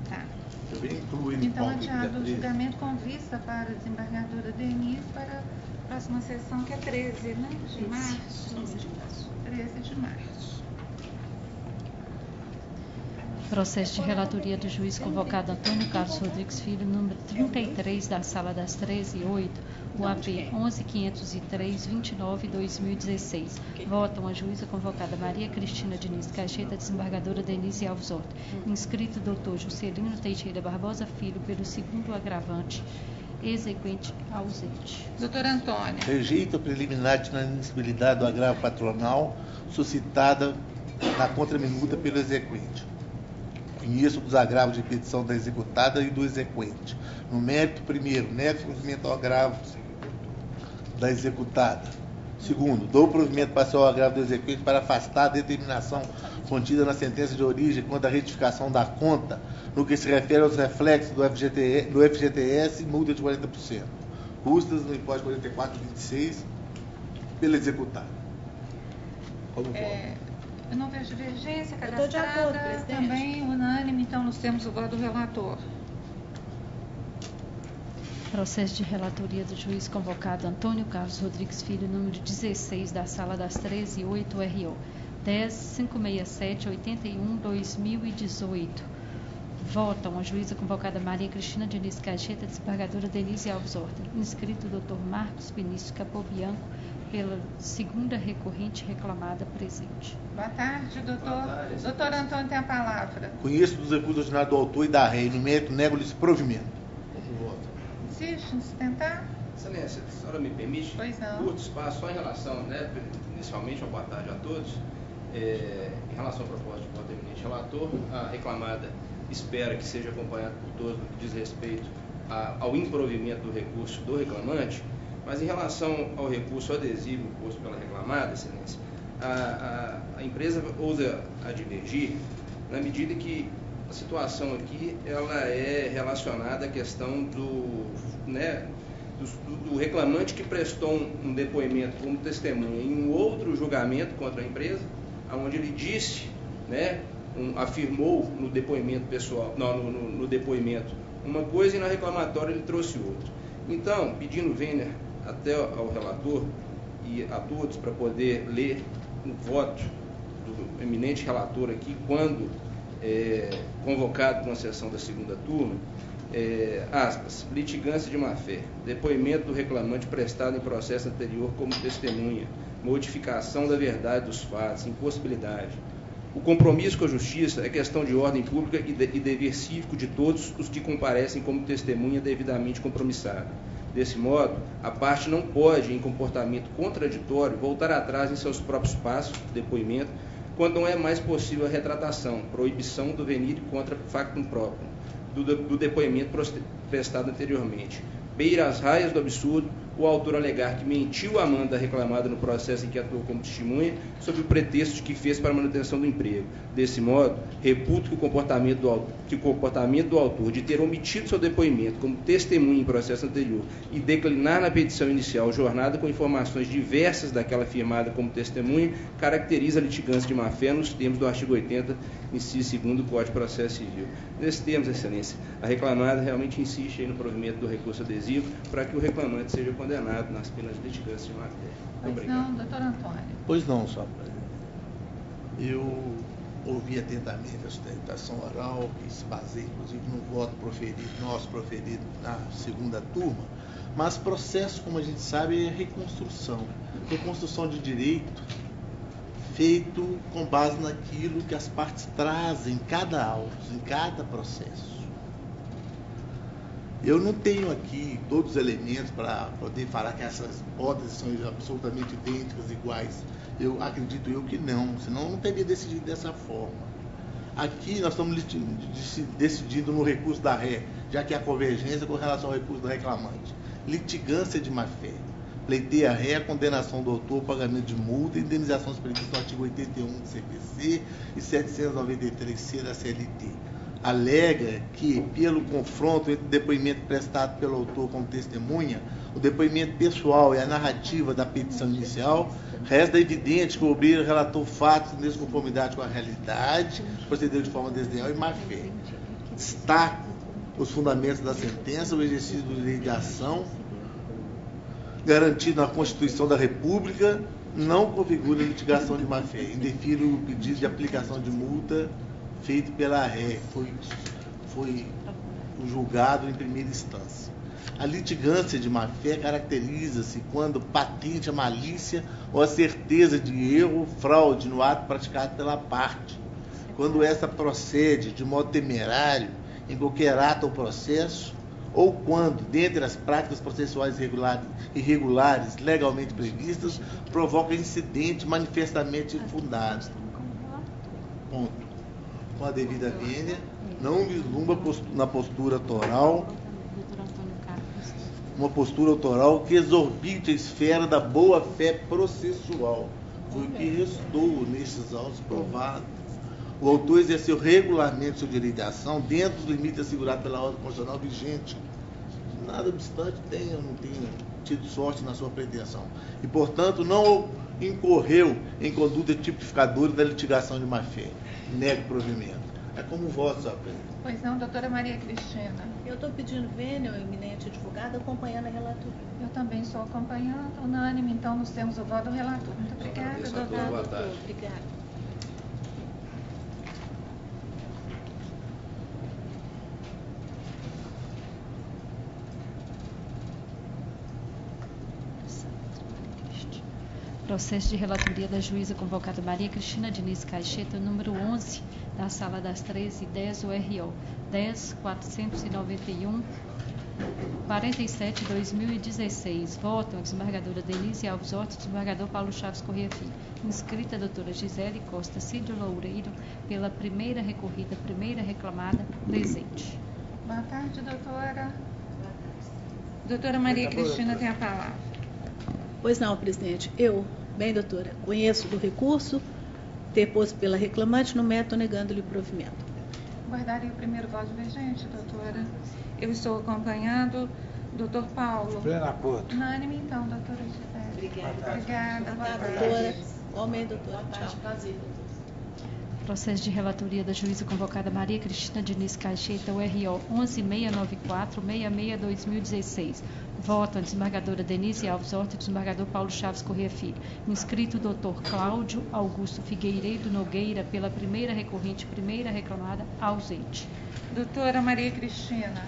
Tá. Eu venho incluindo. Então, adiado o julgamento com vista para a desembargadora Denise para a próxima sessão, que é 13, né? De março. 13 de março. Processo de relatoria do juiz convocado Antônio Carlos Rodrigues Filho, número 33, da Sala das 13h08, UAP 11.503/29/2016. Votam a juíza convocada Maria Cristina Diniz Caixeta, desembargadora Denise Alves Horta. Inscrito Dr. Juscelino Teixeira Barbosa Filho, pelo segundo agravante, exequente ausente. Doutor Antônio. Rejeita preliminar de inadmissibilidade do agravo patronal suscitada na contraminuta pelo exequente. Conheço dos agravos de petição da executada e do exequente. No mérito, primeiro, nego provimento ao agravo da executada. Segundo, dou provimento parcial ao agravo do exequente para afastar a determinação contida na sentença de origem quanto à retificação da conta, no que se refere aos reflexos do FGTS e multa de 40%. Custas no imposto 4426 pela executada. Como voto? Eu não vejo divergência, cadastrada, também unânime, então nós temos o voto do relator. Processo de relatoria do juiz convocado Antônio Carlos Rodrigues Filho, número 16, da Sala das 13h08, RO 10.567/81/2018. Votam a juíza convocada Maria Cristina Diniz Caixeta, desembargadora Denise Alves Horta. Inscrito Dr. Marcos Benício Capobianco, pela segunda recorrente reclamada presente. Boa tarde, doutor. Doutor Antônio tem a palavra. Conheço dos recursos ordinários do autor e da rei, no mérito, nego-lhes provimento. Como voto? Insiste em sustentar? Excelência, a senhora me permite? Pois não. Curto espaço só em relação, inicialmente, uma boa tarde a todos. Em relação à proposta do voto eminente relator, a reclamada espera que seja acompanhada por todos no que diz respeito ao improvimento do recurso do reclamante, mas em relação ao recurso adesivo posto pela reclamada, excelência, a empresa ousa advergir na medida que a situação aqui ela é relacionada à questão do reclamante que prestou um depoimento como testemunha em um outro julgamento contra a empresa, onde ele disse, afirmou no depoimento pessoal, no depoimento uma coisa e na reclamatória ele trouxe outra. Então, pedindo vênia até ao relator e a todos para poder ler o voto do eminente relator aqui, quando convocado para uma sessão da segunda turma, aspas, litigância de má-fé, depoimento do reclamante prestado em processo anterior como testemunha, modificação da verdade dos fatos, impossibilidade. O compromisso com a justiça é questão de ordem pública e dever cívico de todos os que comparecem como testemunha devidamente compromissada. Desse modo, a parte não pode, em comportamento contraditório, voltar atrás em seus próprios passos, depoimento, quando não é mais possível a retratação, proibição do venire contra factum próprio. do depoimento prestado anteriormente. Beira as raias do absurdo o autor alegar que mentiu à Amanda reclamada no processo em que atuou como testemunha, sob o pretexto de que fez para a manutenção do emprego. Desse modo, reputo que o comportamento do autor de ter omitido seu depoimento como testemunha em processo anterior e declinar na petição inicial jornada com informações diversas daquela firmada como testemunha, caracteriza a litigância de má-fé nos termos do artigo 80, inciso 2º do Código de Processo Civil. Nesses termos, Excelência, a reclamada realmente insiste aí no provimento do recurso adesivo para que o reclamante seja condenado nas penas de litigância de má-fé. Pois não, doutor Antônio. Pois não, senhor presidente. Eu ouvi atentamente a sustentação oral, que se baseia, inclusive, no voto proferido na segunda turma, mas processo, como a gente sabe, é reconstrução. Reconstrução de direito feito com base naquilo que as partes trazem em cada auto, em cada processo. Eu não tenho aqui todos os elementos para poder falar que essas hipóteses são absolutamente idênticas, iguais. Eu acredito que não, senão eu não teria decidido dessa forma. Aqui nós estamos decidindo no recurso da ré, já que há convergência com relação ao recurso do reclamante. Litigância de má-fé. Pleiteia a ré, a condenação do autor, pagamento de multa e indenizações previstas no artigo 81 do CPC e 793C da CLT. Alega que, pelo confronto entre o depoimento prestado pelo autor como testemunha, o depoimento pessoal e a narrativa da petição inicial, resta evidente que o obreiro relatou fatos em desconformidade com a realidade, procedeu de forma desleal e má-fé. Destaca os fundamentos da sentença, o exercício do direito de ação, garantido na Constituição da República, não configura litigação de má-fé. Indefiro o pedido de aplicação de multa feito pela ré, foi julgado em primeira instância. A litigância de má-fé caracteriza-se quando patente a malícia ou a certeza de erro ou fraude no ato praticado pela parte, quando esta procede de modo temerário em qualquer ato ou processo, ou quando, dentre as práticas processuais irregulares legalmente previstas, provoca incidente manifestamente infundado. Ponto. Com a devida vênia, não vislumbra na postura autoral uma postura autoral que exorbite a esfera da boa-fé processual. Foi o que restou nesses autos provados. O autor exerceu regularmente seu direito de ação dentro dos limites assegurados pela ordem constitucional vigente. Nada obstante, não tenha tido sorte na sua pretensão. E, portanto, não incorreu em conduta tipificadora da litigação de má-fé. Nego o provimento. É como voto, senhor presidente. Pois não, doutora Maria Cristina. Eu estou pedindo vênia, o eminente advogado, acompanhando a relatoria. Eu também estou acompanhando. Unânime, então, nós temos o voto do relator. Muito obrigada, doutora. Boa tarde. Obrigada. Processo de relatoria da juíza convocada Maria Cristina Diniz Caixeta, número 11, da Sala das 13h10, URO 10.491, 47/2016. Votam a desembargadora Denise Alves Horta, desembargador Paulo Chaves Corrêa Filho. Inscrita a doutora Gisele Costa Cid Loureiro, pela primeira recorrida, primeira reclamada, presente. Boa tarde, doutora. Doutora Maria Cristina tem a palavra. Pois não, presidente. Bem, doutora, conheço do recurso interposto pela reclamante no mérito negando-lhe o provimento. Guardaria o primeiro voto divergente, doutora. Eu estou acompanhando. Doutor Paulo. Pleno acordo. Unânime, então, doutora Gisele. Obrigada. Boa tarde. Doutora. Homem, doutora. Tchau. Prazer, doutora. Processo de relatoria da juíza convocada Maria Cristina Diniz Caixeta, URO 11.694-66/2016. Votam a desembargadora Denise Alves Horta e desembargador Paulo Chaves Corrêa Filho. Inscrito o doutor Cláudio Augusto Figueiredo Nogueira, pela primeira recorrente, primeira reclamada, ausente. Doutora Maria Cristina.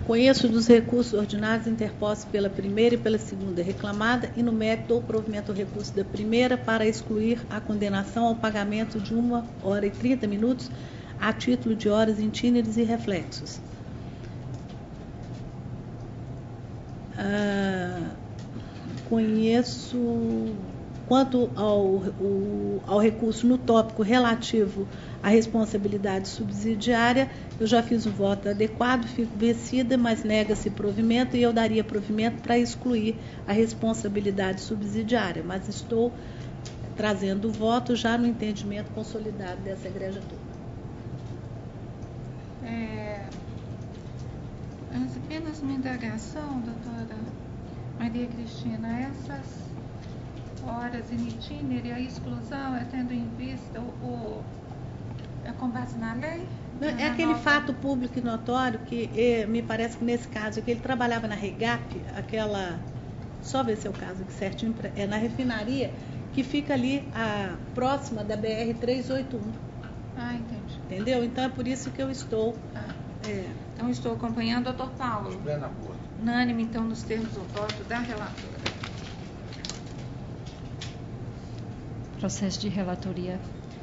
Conheço dos recursos ordinários interpostos pela primeira e pela segunda reclamada e no mérito dou provimento ao recurso da primeira para excluir a condenação ao pagamento de 1 hora e 30 minutos a título de horas intíneres e reflexos. Conheço Quanto ao recurso no tópico relativo à responsabilidade subsidiária, eu já fiz o voto adequado, fico vencida, mas nega-se provimento e eu daria provimento para excluir a responsabilidade subsidiária, mas estou trazendo o voto já no entendimento consolidado dessa egrégia turma. Apenas uma indagação, doutora Maria Cristina, essas horas in itinere, a exclusão é tendo em vista é com base na lei? É aquele fato público e notório que me parece que nesse caso, que ele trabalhava na REGAP, só ver se é o caso aqui certinho, é na refinaria, que fica ali próxima da BR-381. Entendi. Entendeu? Então é por isso que eu estou... Então estou acompanhando, doutor Paulo. Pleno acordo. Unânime, então, nos termos do voto da relatora. Processo de relatoria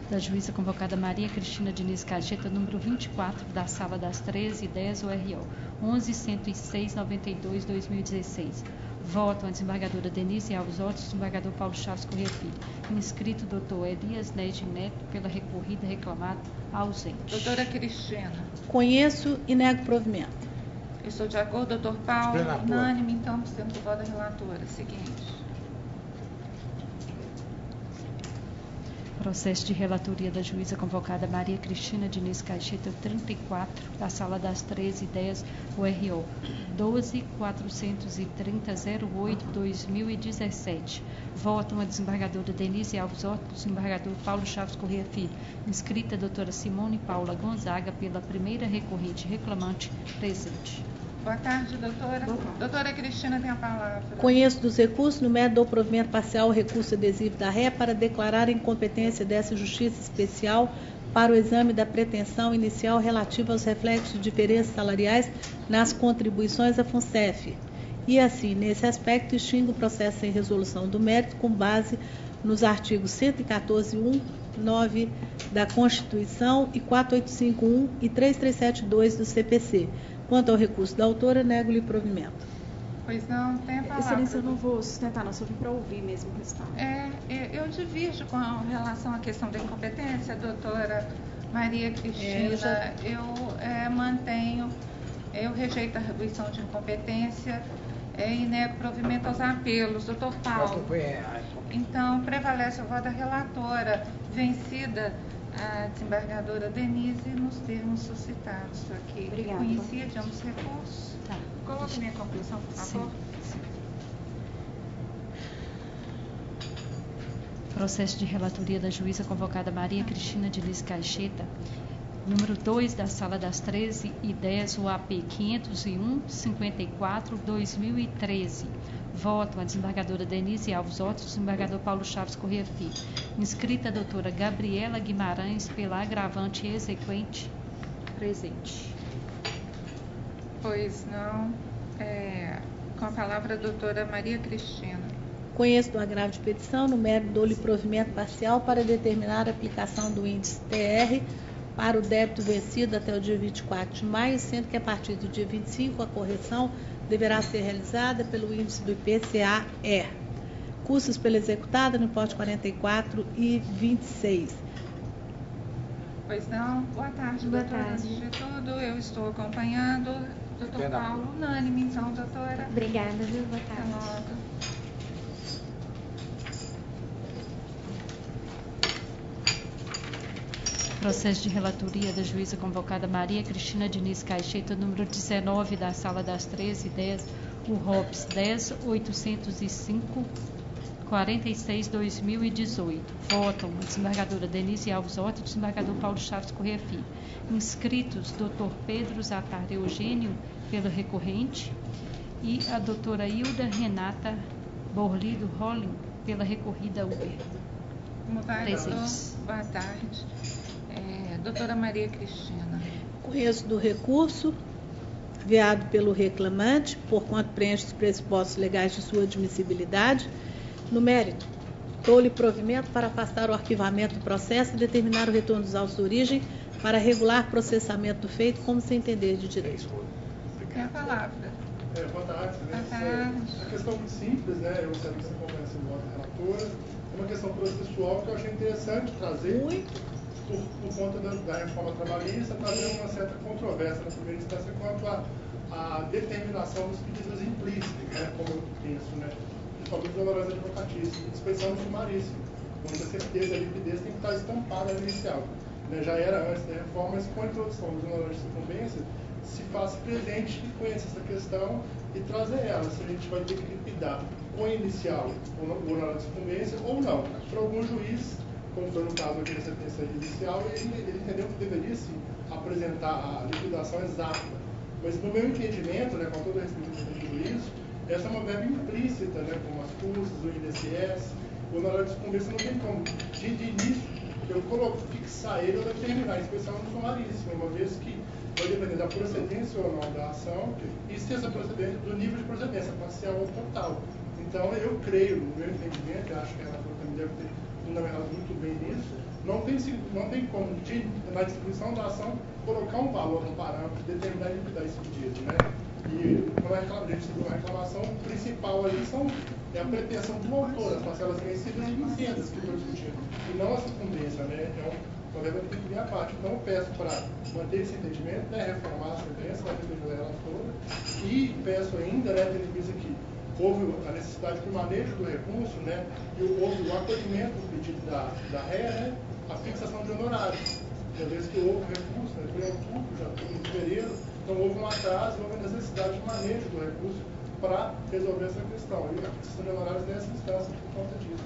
da juíza convocada Maria Cristina Diniz Caixeta, número 24, da Sala das 13h10, URO 11.106.92/2016. Votam a desembargadora Denise Alves Otis, desembargador Paulo Chaves Corrêa Filho. Inscrito doutor Elias Neide Neto, pela recorrida reclamada, ausente. Doutora Cristina. Conheço e nego provimento. Estou de acordo, doutor Paulo. Unânime, então, nos termos do voto da relatora. Seguinte. Processo de relatoria da juíza convocada Maria Cristina Diniz Caixeta, 34, da Sala das 13h10, URO 12.430.08/2017. Votam a desembargadora Denise Alves Otis, desembargador Paulo Chaves Corrêa Filho. Inscrita a doutora Simone Paula Gonzaga, pela primeira recorrente reclamante, presente. Boa tarde, doutora. Doutora Cristina tem a palavra. Conheço dos recursos, no mérito do provimento parcial ao recurso adesivo da RE para declarar a incompetência dessa Justiça Especial para o exame da pretensão inicial relativa aos reflexos de diferenças salariais nas contribuições à FUNCEF. E assim, nesse aspecto, extingo o processo sem resolução do mérito com base nos artigos 114.1, 9 da Constituição e 4851 e 3372 do CPC. Quanto ao recurso da autora, nego-lhe provimento. Pois não, tem a palavra. Excelência, eu não vou sustentar, não, só vim para ouvir mesmo o restante. Eu divirjo com relação à questão da incompetência, doutora Maria Cristina. Eu rejeito a atribuição de incompetência e nego provimento aos apelos. Doutor Paulo. Então, prevalece o voto da relatora, vencida a desembargadora Denise, nos termos suscitados aqui. Obrigada. Conhecia de ambos os recursos? Tá. Coloque minha conclusão, por favor. Sim. Processo de relatoria da juíza convocada Maria Cristina Diniz Caixeta, número 2 da Sala das 13h10, UAP 501-54/2013. Votam a desembargadora Denise Alves Otis, desembargador Paulo Chaves Corrêa Filho. Inscrita a doutora Gabriela Guimarães, pela agravante exequente, presente. Pois não. Com a palavra a doutora Maria Cristina. Conheço do agravo de petição, no mérito dou-lhe provimento parcial para determinar a aplicação do índice TR para o débito vencido até o dia 24 de maio, sendo que a partir do dia 25 a correção deverá ser realizada pelo índice do IPCA-E. Custos pela executada no importe 44,26. Pois não. Boa tarde, doutora. Antes de tudo, eu estou acompanhando. Doutor Paulo, unânime, então, doutora. Obrigada, viu? Boa tarde. Até logo. Processo de relatoria da juíza convocada Maria Cristina Diniz Caixeta, número 19 da Sala das 13h10, o ROPS 10.805/46/2018. Votam a desembargadora Denise Alves Otis, desembargador Paulo Chaves Corrêa Filho. Inscritos, doutor Pedro Zatar Eugênio, pelo recorrente, e a doutora Hilda Renata Borlido Rolling, pela recorrida Uber. Como vai, doutor? Boa tarde. Doutora Maria Cristina. Conheço do recurso enviado pelo reclamante, porquanto preenche os pressupostos legais de sua admissibilidade. No mérito, dou-lhe provimento para afastar o arquivamento do processo e determinar o retorno dos autos de origem para regular processamento do feito como se entender de direito. Tem a palavra. Boa tarde. Boa tarde. É uma questão muito simples, né? Eu gostaria que você converse o voto da relatora. É uma questão processual que eu achei interessante trazer. Por conta da reforma trabalhista, trazendo uma certa controvérsia na primeira instância quanto à determinação dos pedidos implícitos, né? Como eu penso, né? Principalmente dos honorários advocatícios, especialmente sumaríssimo, onde a certeza e a liquidez tem que estar estampada no inicial. Né? Já era antes da reforma, mas com a introdução dos honorários de sucumbência, se faz presente e conhece essa questão e trazer ela, se a gente vai ter que liquidar com a inicial o honorário de sucumbência ou não. Para algum juiz, como foi no caso aqui da sentença inicial, ele entendeu que deveria sim apresentar a liquidação exata. Mas no meu entendimento, né, com todo o respeito do juiz, essa é uma verba implícita, né, como as custas, o INSS, o honorário de sucumbência não tem como, de início, eu fixar ele ou determinar, especialmente no sumaríssimo, uma vez que vai depender da procedência ou não da ação e se essa procedência, do nível de procedência, parcial ou total. Então, eu creio, no meu entendimento, eu acho que a relatora também deve ter fundamentado muito bem nisso, não tem como, na distribuição da ação, colocar um valor, um parâmetro, determinar e liquidar esse pedido, né? E quando a gente recebeu uma reclamação, o principal ali é a pretensão do autor, as parcelas vencidas e vencedas que estou discutindo, e não a sucumbência, né? Então, uma verba tem que vir à parte. Então, eu peço para manter esse entendimento, né? Reformar a sentença, a defesa da relatora, e peço ainda, né, tendo em vista que houve a necessidade do manejo do recurso, né? E houve o acolhimento do pedido da ré, né? A fixação de honorários. Uma vez que houve recurso, né? Foi em outubro, já foi em fevereiro, então houve um atraso, houve a necessidade de manejo do recurso para resolver essa questão. E a fixação de honorários nessa instância por conta disso.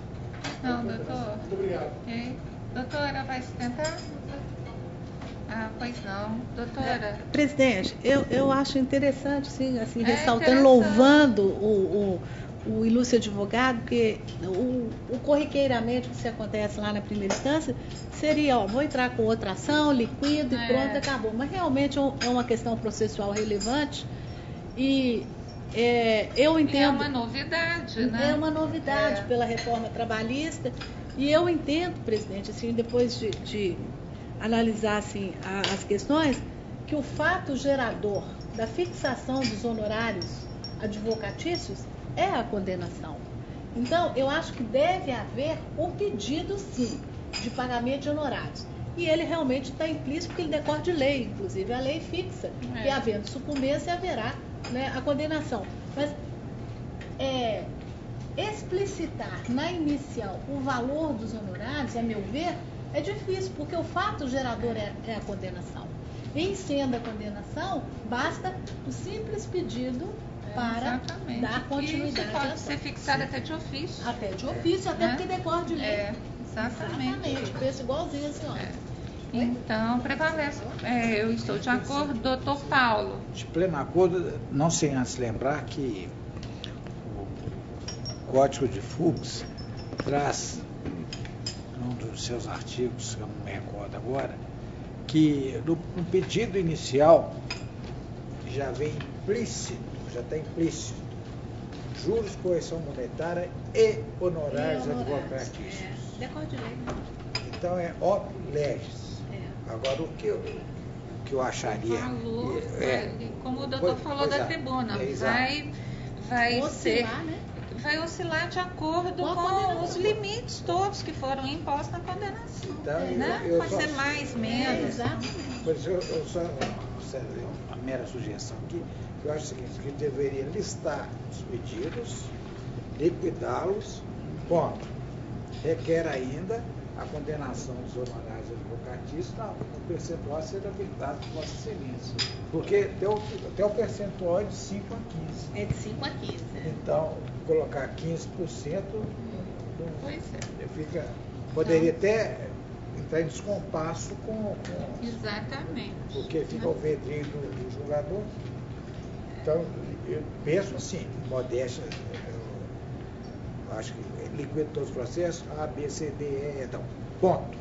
Não, doutor. Muito obrigado. Doutora, vai se tentar? Pois não. Doutora. Presidente, eu acho interessante, sim, assim, ressaltando, louvando o ilustre advogado, porque o corriqueiramente, que se acontece lá na primeira instância, seria, vou entrar com outra ação, liquido e pronto, acabou. Mas realmente é uma questão processual relevante e eu entendo... É uma novidade, né? É uma novidade pela reforma trabalhista e eu entendo, presidente, assim, depois de analisar assim, as questões, que o fato gerador da fixação dos honorários advocatícios é a condenação. Então, eu acho que deve haver um pedido, sim, de pagamento de honorários. E ele realmente está implícito porque ele decorre de lei, inclusive a lei fixa, que havendo sucumbência haverá, né, a condenação. Mas explicitar na inicial o valor dos honorários, a meu ver, é difícil, porque o fato gerador é a condenação. Em sendo a condenação, basta o simples pedido para dar continuidade. Isso pode ser fixado até de ofício. Até de ofício, até porque decorre de lei. Exatamente. Penso igualzinho a senhora. Então, prevalece. Eu estou de acordo. Doutor Paulo. De pleno acordo, não sem antes lembrar que o Código de Fugas traz, num dos seus artigos, que eu não me recordo agora, que no pedido inicial já vem implícito, já está implícito, juros, correção monetária e honorários advocatícios. Decorre de lei, né? Então é op legis. Agora, o que eu acharia... Valor, como o doutor falou da tribuna, vai oscilar, né? Vai oscilar de acordo com os limites todos que foram impostos na condenação. Então, né? Pode ser mais, menos. Por isso, eu só uma mera sugestão aqui, que eu acho o seguinte, que deveria listar os pedidos, liquidá-los, ponto. Requer ainda a condenação dos honorários advocatícios, o percentual ser habilitado por Vossa Excelência. Porque tem o percentual de 5 a 15. É de 5 a 15. Então, colocar 15%, poderia até entrar em descompasso com exatamente. Porque fica o vedrinho do julgador. Então, eu penso assim, modéstia, eu acho que liquida todos os processos, A, B, C, D, E, então, ponto.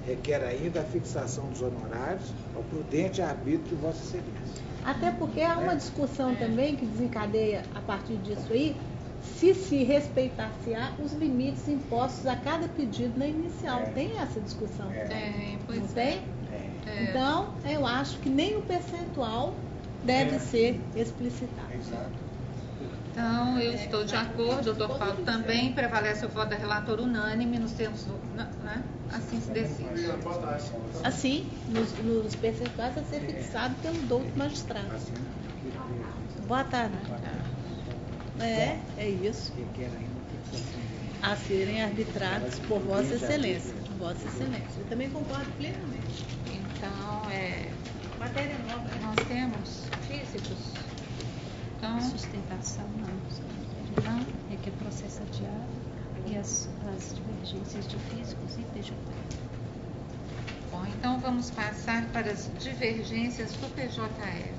Requer ainda a fixação dos honorários ao prudente arbítrio de Vossa Excelência. Até porque há uma discussão também que desencadeia a partir disso aí, se respeitar-se-á os limites impostos a cada pedido na inicial. Tem essa discussão. Pois não tem? Então, eu acho que nem o percentual deve ser explicitado. Então, eu estou de acordo, o doutor Paulo também, prevalece o voto da relatora unânime nos termos do... Né? Assim se decide. Assim, nos percentuais a ser fixado pelo douto magistrado. Boa tarde. É isso. A serem arbitrados por Vossa Excelência. Vossa Excelência. Eu também concordo plenamente. Então, matéria nova. Nós temos físicos. Então, sustentação não. É que é processo adiado e as divergências de físicos e PJ. Bom, então vamos passar para as divergências do PJE.